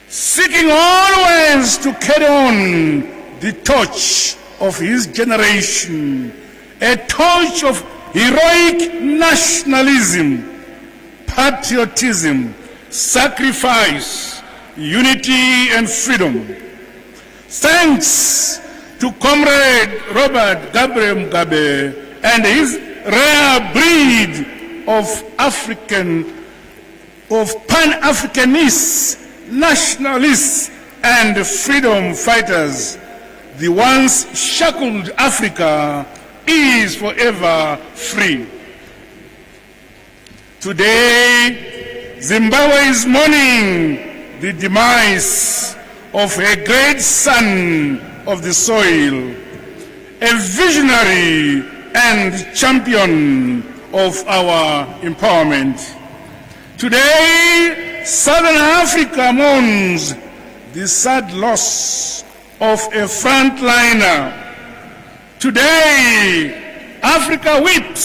seeking always to carry on the torch of his generation, a torch of heroic nationalism, patriotism, sacrifice, unity and freedom. Thanks to Comrade Robert Gabriel Mugabe and his rare breed of Pan-Africanists, nationalists and freedom fighters, the once shackled Africa is forever free. Today, Zimbabwe is mourning the demise of a great son of the soil, a visionary and champion of our empowerment. Today, Southern Africa mourns the sad loss of a frontliner. Today, Africa weeps